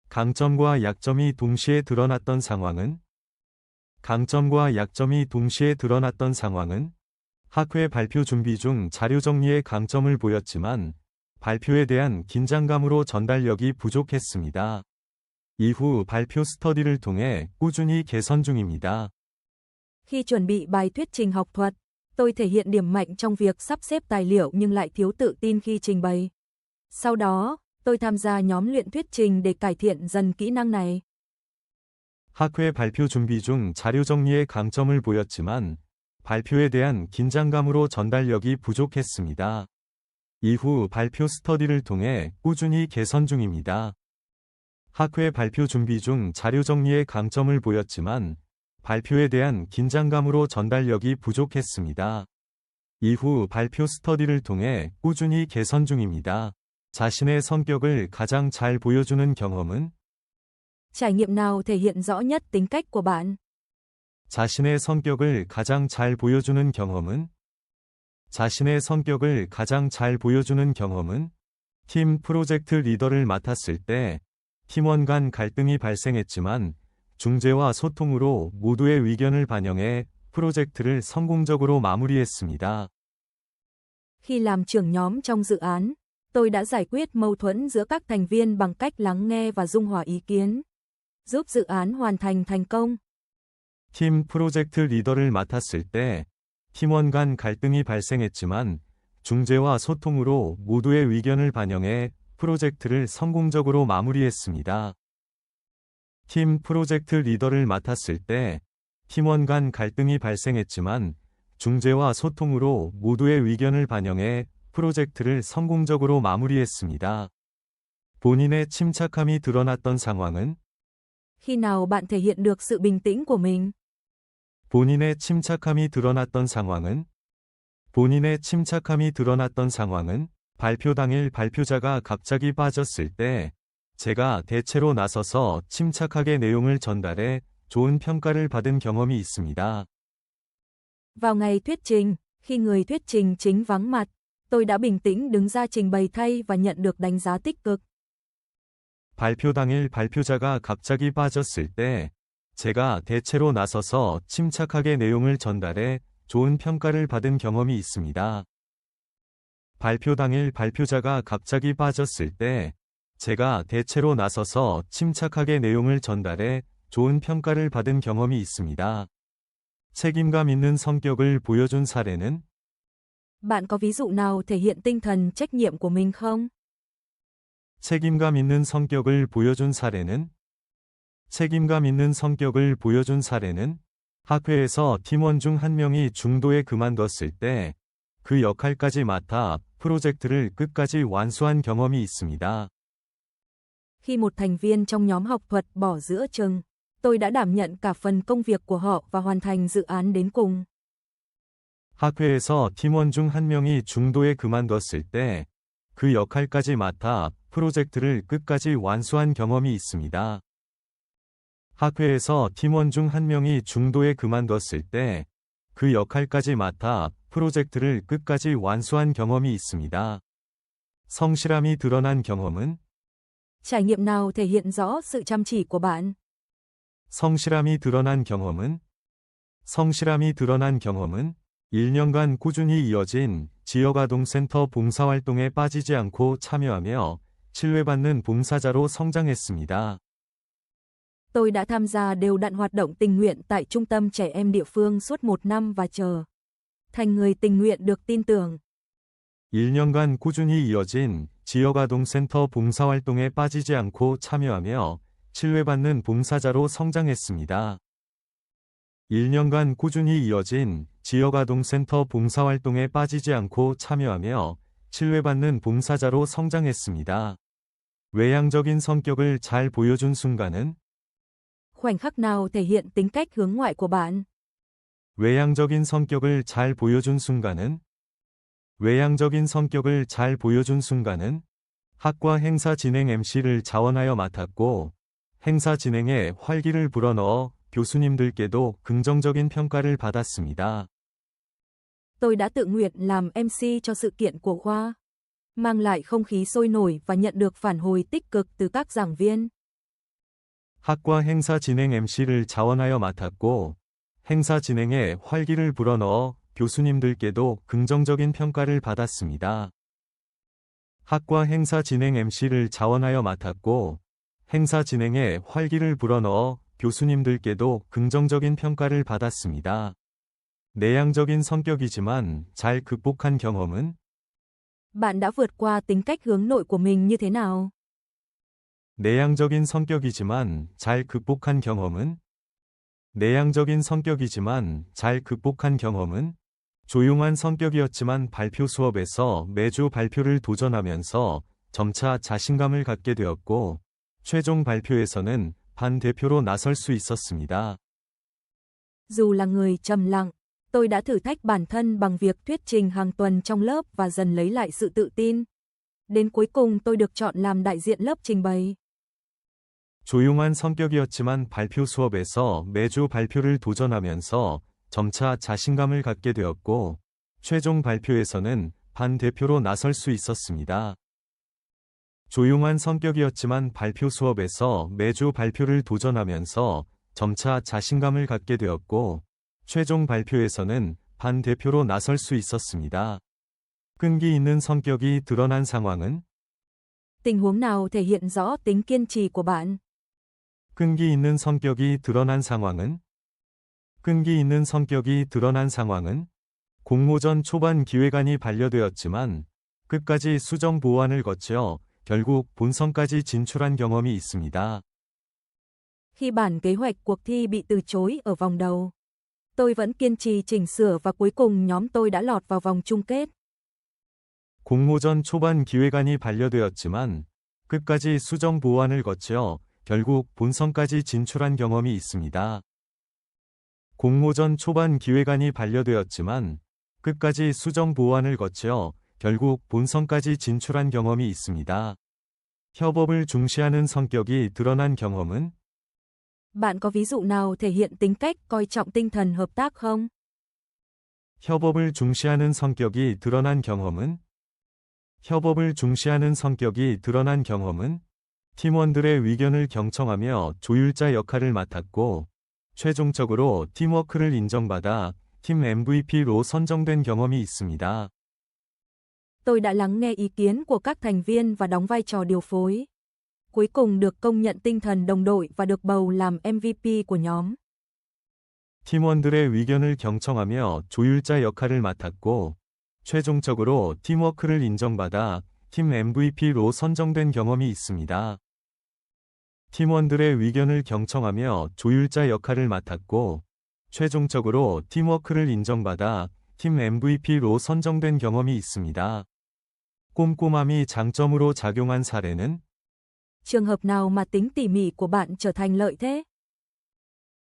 강점과 약점이 동시에 드러났던 상황은? 강점과 약점이 동시에 드러났던 상황은? 학회 발표 준비 중 자료 정리에 강점을 보였지만 발표에 대한 긴장감으로 전달력이 부족했습니다. 이후 발표 스터디를 통해 꾸준히 개선 중입니다. Khi chuẩn bị bài thuyết trình học thuật, tôi thể hiện điểm mạnh trong việc sắp xếp tài liệu nhưng lại thiếu tự tin khi trình bày. Sau đó, tôi tham gia nhóm luyện thuyết trình để cải thiện dần kỹ năng này. 학회 발표 준비 중 자료 정리에 강점을 보였지만 발표에 대한 긴장감으로 전달력이 부족했습니다. 이후 발표 스터디를 통해 꾸준히 개선 중입니다. 학회 발표 준비 중 자료 정리에 강점을 보였지만 발표에 대한 긴장감으로 전달력이 부족했습니다. 이후 발표 스터디를 통해 꾸준히 개선 중입니다. 자신의 성격을 가장 잘 보여주는 경험은? Trải nghiệm nào thể hiện rõ nhất tính cách của bạn? 자신의 성격을 가장 잘 보여주는 경험은? 자신의 성격을 가장 잘 보여주는 경험은? 팀 프로젝트 리더를 맡았을 때 팀원 간 갈등이 발생했지만 중재와 소통으로 모두의 의견을 반영해 프로젝트를 성공적으로 마무리했습니다. Khi làm trưởng nhóm trong dự án, Tôi đã giải quyết mâu thuẫn giữa các thành viên bằng cách lắng nghe và dung hòa ý kiến, giúp dự án hoàn thành thành công. 팀 프로젝트 리더를 맡았을 때 팀원 간 갈등이 발생했지만 중재와 소통으로 모두의 의견을 반영해 프로젝트를 성공적으로 마무리했습니다. 팀 프로젝트 리더를 맡았을 때 팀원 간 갈등이 발생했지만 중재와 소통으로 모두의 의견을 반영해 프로젝트를 성공적으로 마무리했습니다. 본인의 침착함이 드러났던 상황은? Khi nào bạn thể hiện được sự bình tĩnh của mình? 본인의 침착함이 드러났던 상황은? 본인의 침착함이 드러났던 상황은? 발표 당일 발표자가 갑자기 빠졌을 때 제가 대체로 나서서 침착하게 내용을 전달해 좋은 평가를 받은 경험이 있습니다. Vào ngày thuyết trình, khi người thuyết trình chính vắng mặt, tôi đã bình tĩnh đứng ra trình bày thay và nhận được đánh giá tích cực. 발표 당일 발표자가 갑자기 빠졌을 때 제가 대체로 나서서 침착하게 내용을 전달해 좋은 평가를 받은 경험이 있습니다. 발표 당일 발표자가 갑자기 빠졌을 때 제가 대체로 나서서 침착하게 내용을 전달해 좋은 평가를 받은 경험이 있습니다. 책임감 있는 성격을 보여준 사례는? Bạn có ví dụ nào thể hiện tinh thần trách nhiệm của mình không? 책임감 있는 성격을 보여준 사례는? 책임감 있는 성격을 보여준 사례는? 학회에서 팀원 중 한 명이 중도에 그만뒀을 때 그 역할까지 맡아 프로젝트를 끝까지 완수한 경험이 있습니다. Khi một thành viên trong nhóm học thuật bỏ giữa chừng, tôi đã đảm nhận cả phần công việc của họ và hoàn thành dự án đến cùng. 학회에서 팀원 중 한 명이 중도에 그만뒀을 때 그 역할까지 맡아 프로젝트를 끝까지 완수한 경험이 있습니다. 학회에서 팀원 중 한 명이 중도에 그만뒀을 때 그 역할까지 맡아 프로젝트를 끝까지 완수한 경험이 있습니다. 성실함이 드러난 경험은? Trải nghiệm nào thể hiện rõ sự chăm chỉ của bạn? 성실함이 드러난 경험은? 성실함이 드러난 경험은? 1년간 꾸준히 이어진 지역아동센터 봉사활동에 빠지지 않고 참여하며 신뢰받는 봉사자로 성장했습니다. Tôi đã tham gia đều đặn hoạt động tình nguyện tại Trung tâm Trẻ Em địa phương suốt 1 năm và trở thành người tình nguyện được tin tưởng. 1년간 꾸준히 이어진 지역아동센터 봉사활동에 빠지지 않고 참여하며 신뢰받는 봉사자로 성장했습니다. 1년간 꾸준히 이어진 지역아동센터 봉사활동에 빠지지 않고 참여하며 신뢰받는 봉사자로 성장했습니다. 외향적인 성격을 잘 보여준 순간은? Khoảnh khắc nào thể hiện tính cách hướng ngoại của bạn? 외향적인 성격을 잘 보여준 순간은? 외향적인 성격을 잘 보여준 순간은? 학과 행사 진행 MC를 자원하여 맡았고 행사 진행에 활기를 불어넣어 교수님들께도 긍정적인 평가를 받았습니다. Tôi đã tự nguyện làm MC cho sự kiện của khoa, mang lại không khí sôi nổi và nhận được phản hồi tích cực từ các giảng viên. 학과 행사 진행 MC를 자원하여 맡았고 행사 진행에 활기를 불어넣어 교수님들께도 긍정적인 평가를 받았습니다. 학과 행사 진행 MC를 자원하여 맡았고 행사 진행에 활기를 불어넣어 교수님들께도 긍정적인 평가를 받았습니다. 내향적인 성격이지만 잘 극복한 경험은? Bạn đã vượt qua tính cách hướng nội của mình như thế nào? 내향적인 성격이지만 잘 극복한 경험은? 내향적인 성격이지만 잘 극복한 경험은? 조용한 성격이었지만 발표 수업에서 매주 발표를 도전하면서 점차 자신감을 갖게 되었고 최종 발표에서는 반 대표로 나설 수 있었습니다. Dù là người trầm lặng, tôi đã thử thách bản thân bằng việc thuyết trình hàng tuần trong lớp và dần lấy lại sự tự tin. Đến cuối cùng tôi được chọn làm đại diện lớp trình bày. 조용한 성격이었지만 발표 수업에서 매주 발표를 도전하면서 점차 자신감을 갖게 되었고 최종 발표에서는 반 대표로 나설 수 있었습니다. 조용한 성격이었지만 발표 수업에서 매주 발표를 도전하면서 점차 자신감을 갖게 되었고 최종 발표에서는 반 대표로 나설 수 있었습니다. 끈기 있는 성격이 드러난 상황은? Tình huống nào thể hiện rõ tính kiên trì của bạn? 끈기 있는 성격이 드러난 상황은? 끈기 있는 성격이 드러난 상황은? 공모전 초반 기획안이 반려되었지만 끝까지 수정 보완을 거쳐 결국 본선까지 진출한 경험이 있습니다. Khi bản kế hoạch cuộc thi bị từ chối ở vòng đầu, tôi vẫn kiên trì chỉnh sửa và cuối cùng nhóm tôi đã lọt vào vòng chung kết. 공모전 초반 기획안이 반려되었지만 끝까지 수정 보완을 거쳐 결국 본선까지 진출한 경험이 있습니다. 공모전 초반 기획안이 반려되었지만 끝까지 수정 보완을 거쳐 결국 본선까지 진출한 경험이 있습니다. 협업을 중시하는 성격이 드러난 경험은? Bạn có ví dụ nào thể hiện tính cách coi trọng tinh thần hợp tác không? 협업을 중시하는 성격이 드러난 경험은? 협업을 중시하는 성격이 드러난 경험은? 팀원들의 의견을 경청하며 조율자 역할을 맡았고 최종적으로 팀워크를 인정받아 팀 MVP로 선정된 경험이 있습니다. Tôi đã lắng nghe ý kiến của các thành viên và đóng vai trò điều phối. Cuối cùng được công nhận tinh thần đồng đội và được bầu làm MVP của nhóm. 팀원들의 의견을 경청하며 조율자 역할을 맡았고 최종적으로 팀워크를 인정받아 팀 MVP로 선정된 경험이 있습니다. 팀원들의 의견을 경청하며 조율자 역할을 맡았고 최종적으로 팀워크를 인정받아 팀 MVP로 선정된 경험이 있습니다. 꼼꼼함이 장점으로 작용한 사례는? Trường hợp nào mà tính tỉ mỉ của bạn trở thành lợi thế?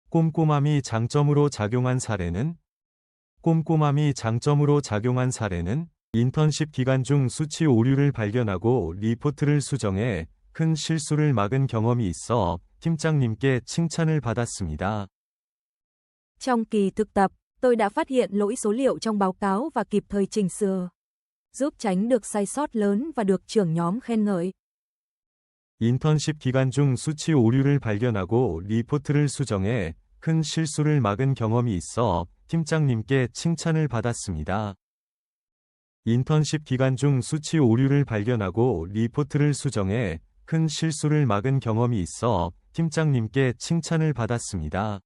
꼼꼼함이 장점으로 작용한 사례는? 꼼꼼함이 장점으로 작용한 사례는? 인턴십 기간 중 수치 오류를 발견하고 리포트를 수정해 큰 실수를 막은 경험이 있어 팀장님께 칭찬을 받았습니다. Trong kỳ thực tập, tôi đã phát hiện lỗi số liệu trong báo cáo và kịp thời chỉnh sửa, giúp tránh được sai sót lớn và được trưởng nhóm khen ngợi. 인턴십 기간 중 수치 오류를 발견하고 리포트를 수정해 큰 실수를 막은 경험이 있어 팀장님께 칭찬을 받았습니다. 인턴십 기간 중 수치 오류를 발견하고 리포트를 수정해 큰 실수를 막은 경험이 있어 팀장님께 칭찬을 받았습니다.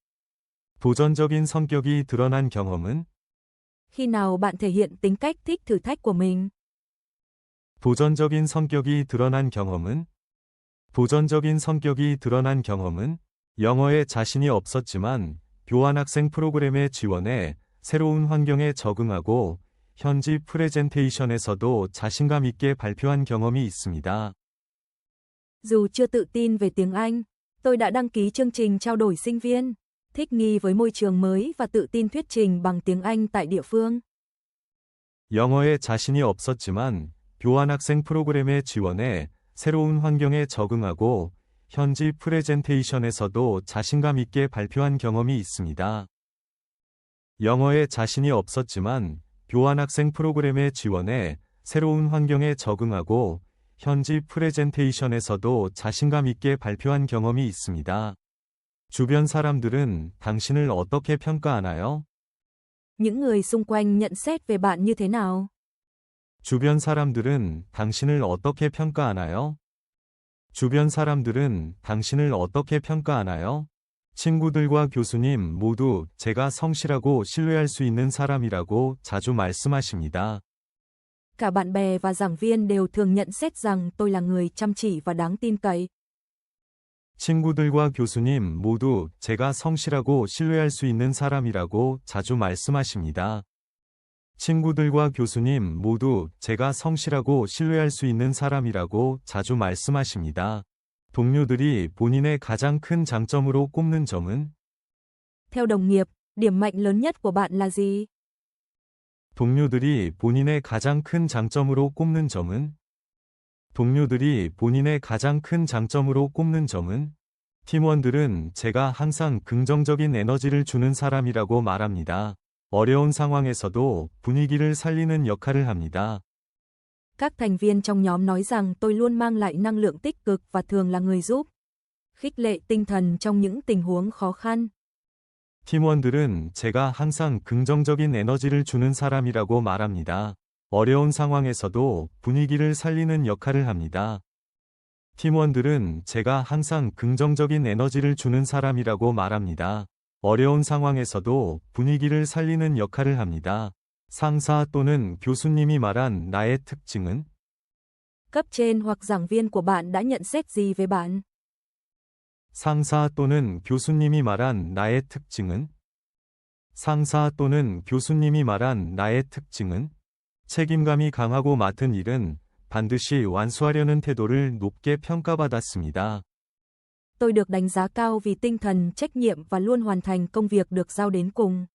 도전적인 성격이 드러난 경험은? Khi nào bạn thể hiện tính cách thích thử thách của mình? 도전적인 성격이 드러난 경험은? 도전적인 성격이 드러난 경험은? 영어에 자신이 없었지만 교환학생 프로그램에 지원해 새로운 환경에 적응하고 현지 프레젠테이션에서도 자신감 있게 발표한 경험이 있습니다. Dù chưa tự tin về tiếng Anh, tôi đã đăng ký chương trình trao đổi sinh viên, thích nghi với môi trường mới và tự tin thuyết trình bằng tiếng Anh tại địa phương. 영어에 자신이 없었지만 교환학생 프로그램에 지원해 새로운 환경에 적응하고 현지 프레젠테이션에서도 자신감 있게 발표한 경험이 있습니다. 영어에 자신이 없었지만 교환학생 프로그램에 지원해 새로운 환경에 적응하고 현지 프레젠테이션에서도 자신감 있게 발표한 경험이 있습니다. 주변 사람들은 당신을 어떻게 평가하나요? Những người xung quanh nhận xét về bạn như thế nào? 주변 사람들은 당신을 어떻게 평가하나요? 주변 사람들은 당신을 어떻게 평가하나요? 친구들과 교수님 모두 제가 성실하고 신뢰할 수 있는 사람이라고 자주 말씀하십니다. Cả bạn bè và giảng viên đều thường nhận xét rằng tôi là người chăm chỉ và đáng tin cậy. 친구들과 교수님 모두 제가 성실하고 신뢰할 수 있는 사람이라고 자주 말씀하십니다. 친구들과 교수님 모두 제가 성실하고 신뢰할 수 있는 사람이라고 자주 말씀하십니다. 동료들이 본인의 가장 큰 장점으로 꼽는 점은? Theo đồng nghiệp, điểm mạnh lớn nhất của bạn là gì? 동료들이 본인의 가장 큰 장점으로 꼽는 점은? 동료들이 본인의 가장 큰 장점으로 꼽는 점은? 팀원들은 제가 항상 긍정적인 에너지를 주는 사람이라고 말합니다. 어려운 상황에서도 분위기를 살리는 역할을 합니다. Các thành viên trong nhóm nói rằng tôi luôn mang lại năng lượng tích cực và thường là người giúp khích lệ tinh thần trong những tình huống khó khăn. 팀원들은 제가 항상 긍정적인 에너지를 주는 사람이라고 말합니다. 어려운 상황에서도 분위기를 살리는 역할을 합니다. 팀원들은 제가 항상 긍정적인 에너지를 주는 사람이라고 말합니다. 어려운 상황에서도 분위기를 살리는 역할을 합니다. 상사 또는 교수님이 말한 나의 특징은? Cấp trên hoặc giảng viên của bạn đã nhận xét gì về bạn? 상사 또는 교수님이 말한 나의 특징은? 상사 또는 교수님이 말한 나의 특징은? 책임감이 강하고 맡은 일은 반드시 완수하려는 태도를 높게 평가받았습니다. Tôi được đánh giá cao vì tinh thần trách nhiệm và luôn hoàn thành công việc được giao đến cùng.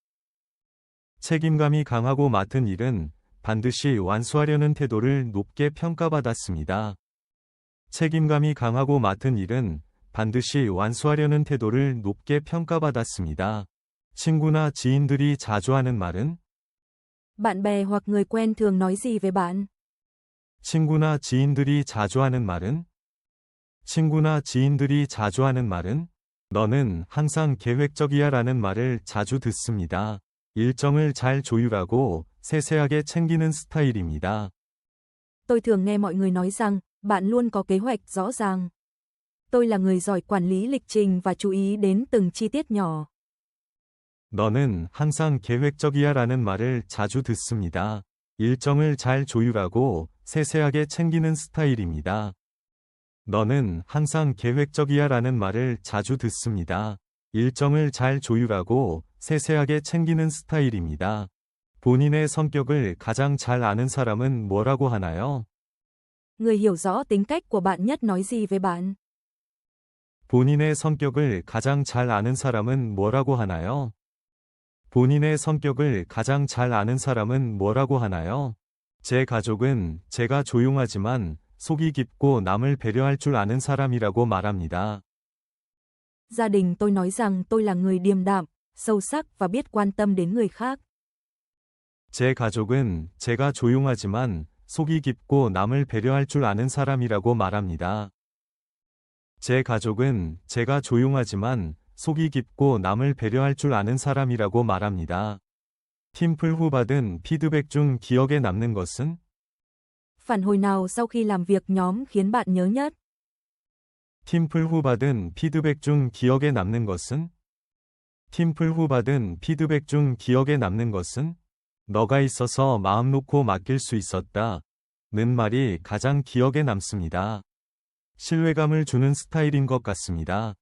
책임감이 강하고 맡은 일은 반드시 완수하려는 태도를 높게 평가받았습니다. 책임감이 강하고 맡은 일은 반드시 완수하려는 태도를 높게 평가받았습니다. 친구나 지인들이 자주 하는 말은? Bạn bè hoặc người quen thường nói gì về bạn? 친구나 지인들이 자주 하는 말은? 친구나 지인들이 자주 하는 말은? 너는 항상 계획적이야 라는 말을 자주 듣습니다. 일정을 잘 조율하고 세세하게 챙기는 스타일입니다. Tôi thường nghe mọi người nói rằng, bạn luôn có kế hoạch rõ ràng. Tôi là người giỏi quản lý lịch trình và chú ý đến từng chi tiết nhỏ. 너는 항상 계획적이야 라는 말을 자주 듣습니다. 일정을 잘 조율하고 세세하게 챙기는 스타일입니다. 너는 항상 계획적이야 라는 말을 자주 듣습니다. 일정을 잘 조율하고 세세하게 챙기는 스타일입니다. 본인의 성격을 가장 잘 아는 사람은 뭐라고 하나요? Người hiểu rõ tính cách của bạn nhất nói gì về bạn? 본인의 성격을 가장 잘 아는 사람은 뭐라고 하나요? 본인의 성격을 가장 잘 아는 사람은 뭐라고 하나요? 제 가족은 제가 조용하지만 속이 깊고 남을 배려할 줄 아는 사람이라고 말합니다. Gia đình tôi nói rằng tôi là người điềm đạm, sâu sắc và biết quan tâm đến người khác. 제 가족은 제가 조용하지만 속이 깊고 남을 배려할 줄 아는 사람이라고 말합니다. 제 가족은 제가 조용하지만 속이 깊고 남을 배려할 줄 아는 사람이라고 말합니다. 팀플 후 받은 피드백 중 기억에 남는 것은? Phản hồi nào sau khi làm việc nhóm khiến bạn nhớ nhất? 팀플 후 받은 피드백 중 기억에 남는 것은? 팀플 후 받은 피드백 중 기억에 남는 것은? 너가 있어서 마음 놓고 맡길 수 있었다. 는 말이 가장 기억에 남습니다. 신뢰감을 주는 스타일인 것 같습니다.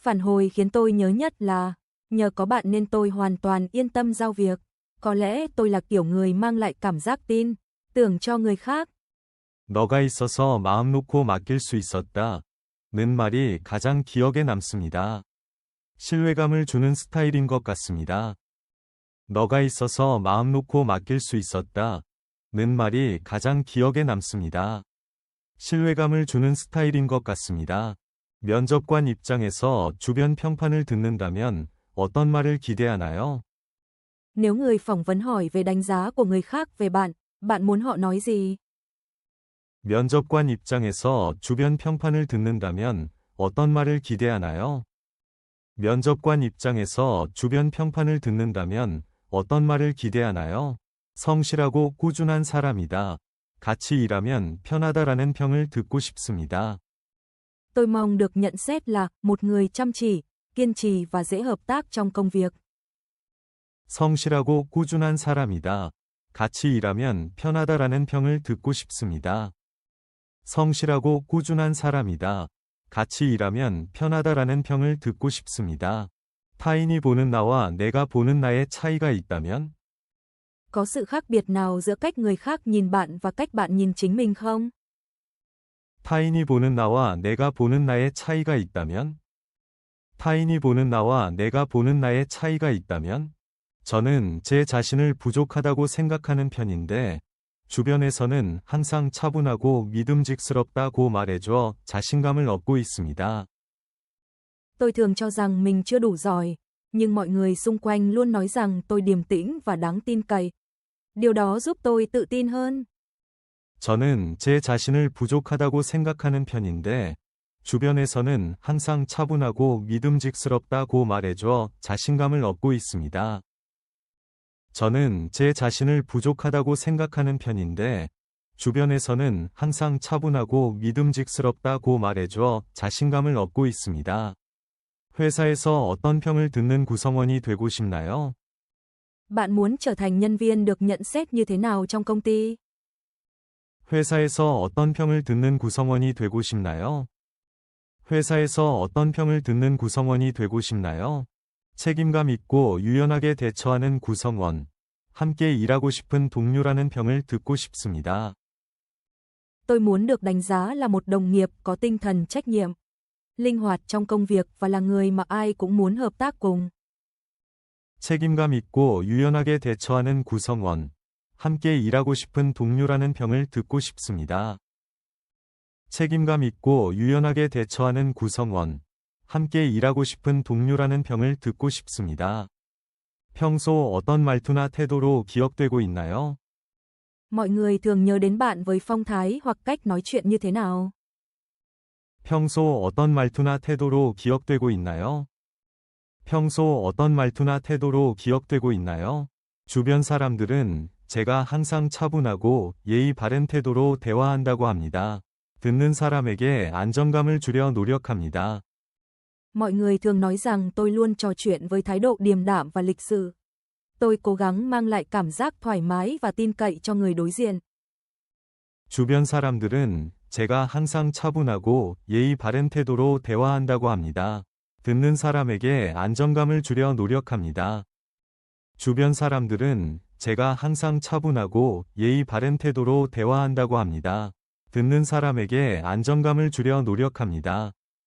Phản hồi khiến tôi nhớ nhất là, nhờ có bạn nên tôi hoàn toàn yên tâm giao việc. Có lẽ tôi là kiểu người mang lại cảm giác tin tưởng cho người khác. 너가 있어서 마음 놓고 맡길 수 있었다. 는 말이 가장 기억에 남습니다. 신뢰감을 주는 스타일인 것 같습니다. 너가 있어서 마음 놓고 맡길 수 있었다. 는 말이 가장 기억에 남습니다. 신뢰감을 주는 스타일인 것 같습니다. 면접관 입장에서 주변 평판을 듣는다면 어떤 말을 기대하나요? Nếu người phỏng vấn hỏi về đánh giá của người khác về bạn, bạn muốn họ nói gì? 면접관 입장에서 주변 평판을 듣는다면 어떤 말을 기대하나요? 면접관 입장에서 주변 평판을 듣는다면 어떤 말을 기대하나요? 성실하고 꾸준한 사람이다. 같이 일하면 편하다라는 평을 듣고 싶습니다. Tôi mong được nhận xét là một người chăm chỉ, kiên trì và dễ hợp tác trong công việc. 성실하고 꾸준한 사람이다. 같이 일하면 편하다라는 평을 듣고 싶습니다. 성실하고 꾸준한 사람이다. 같이 일하면 편하다라는 평을 듣고 싶습니다. 타인이 보는 나와 내가 보는 나의 차이가 있다면? Có sự khác biệt nào giữa cách người khác nhìn bạn và cách bạn nhìn chính mình không? 타인이 보는 나와 내가 보는 나의 차이가 있다면? 타인이 보는 나와 내가 보는 나의 차이가 있다면? 저는 제 자신을 부족하다고 생각하는 편인데, 주변에서는 항상 차분하고 믿음직스럽다고 말해줘 자신감을 얻고 있습니다. Tôi thường cho rằng mình chưa đủ giỏi, nhưng mọi người xung quanh luôn nói rằng tôi điềm tĩnh và đáng tin cậy. Điều đó giúp tôi tự tin hơn. 저는 제 자신을 부족하다고 생각하는 편인데, 주변에서는 항상 차분하고 믿음직스럽다고 말해줘 자신감을 얻고 있습니다. 저는 제 자신을 부족하다고 생각하는 편인데, 주변에서는 항상 차분하고 믿음직스럽다고 말해줘 자신감을 얻고 있습니다. 회사에서 어떤 평을 듣는 구성원이 되고 싶나요? Bạn muốn trở thành nhân viên được nhận xét như thế nào trong công ty? 회사에서 어떤 평을 듣는 구성원이 되고 싶나요? 회사에서 어떤 평을 듣는 구성원이 되고 싶나요? 책임감 있고 유연하게 대처하는 구성원. 함께 일하고 싶은 동료라는 평을 듣고 싶습니다. Tôi muốn được đánh giá là một đồng nghiệp có tinh thần trách nhiệm, linh hoạt trong công việc và là người mà ai cũng muốn hợp tác cùng. 책임감 있고 유연하게 대처하는 구성원. 함께 일하고 싶은 동료라는 평을 듣고 싶습니다. 책임감 있고 유연하게 대처하는 구성원. 함께 일하고 싶은 동료라는 평을 듣고 싶습니다. 평소 어떤 말투나 태도로 기억되고 있나요? Mọi người thường nhớ đến bạn với phong thái hoặc cách nói chuyện như thế nào? 평소 어떤 말투나 태도로 기억되고 있나요? 평소 어떤 말투나 태도로 기억되고 있나요? 주변 사람들은 제가 항상 차분하고 예의 바른 태도로 대화한다고 합니다. 듣는 사람에게 안정감을 주려 노력합니다. Mọi người thường nói rằng tôi luôn trò chuyện với thái độ điềm đạm và lịch sự. Tôi cố gắng mang lại cảm giác thoải mái và tin cậy cho người đối diện. 주변 사람들은 제가 항상 차분하고 예의 바른 태도로 대화한다고 합니다. 듣는 사람에게 안정감을 주려 노력합니다. 주변 사람들은 제가 항상 차분하고 예의 바른 태도로 대화한다고 합니다. 듣는 사람에게 안정감을 주려 노력합니다.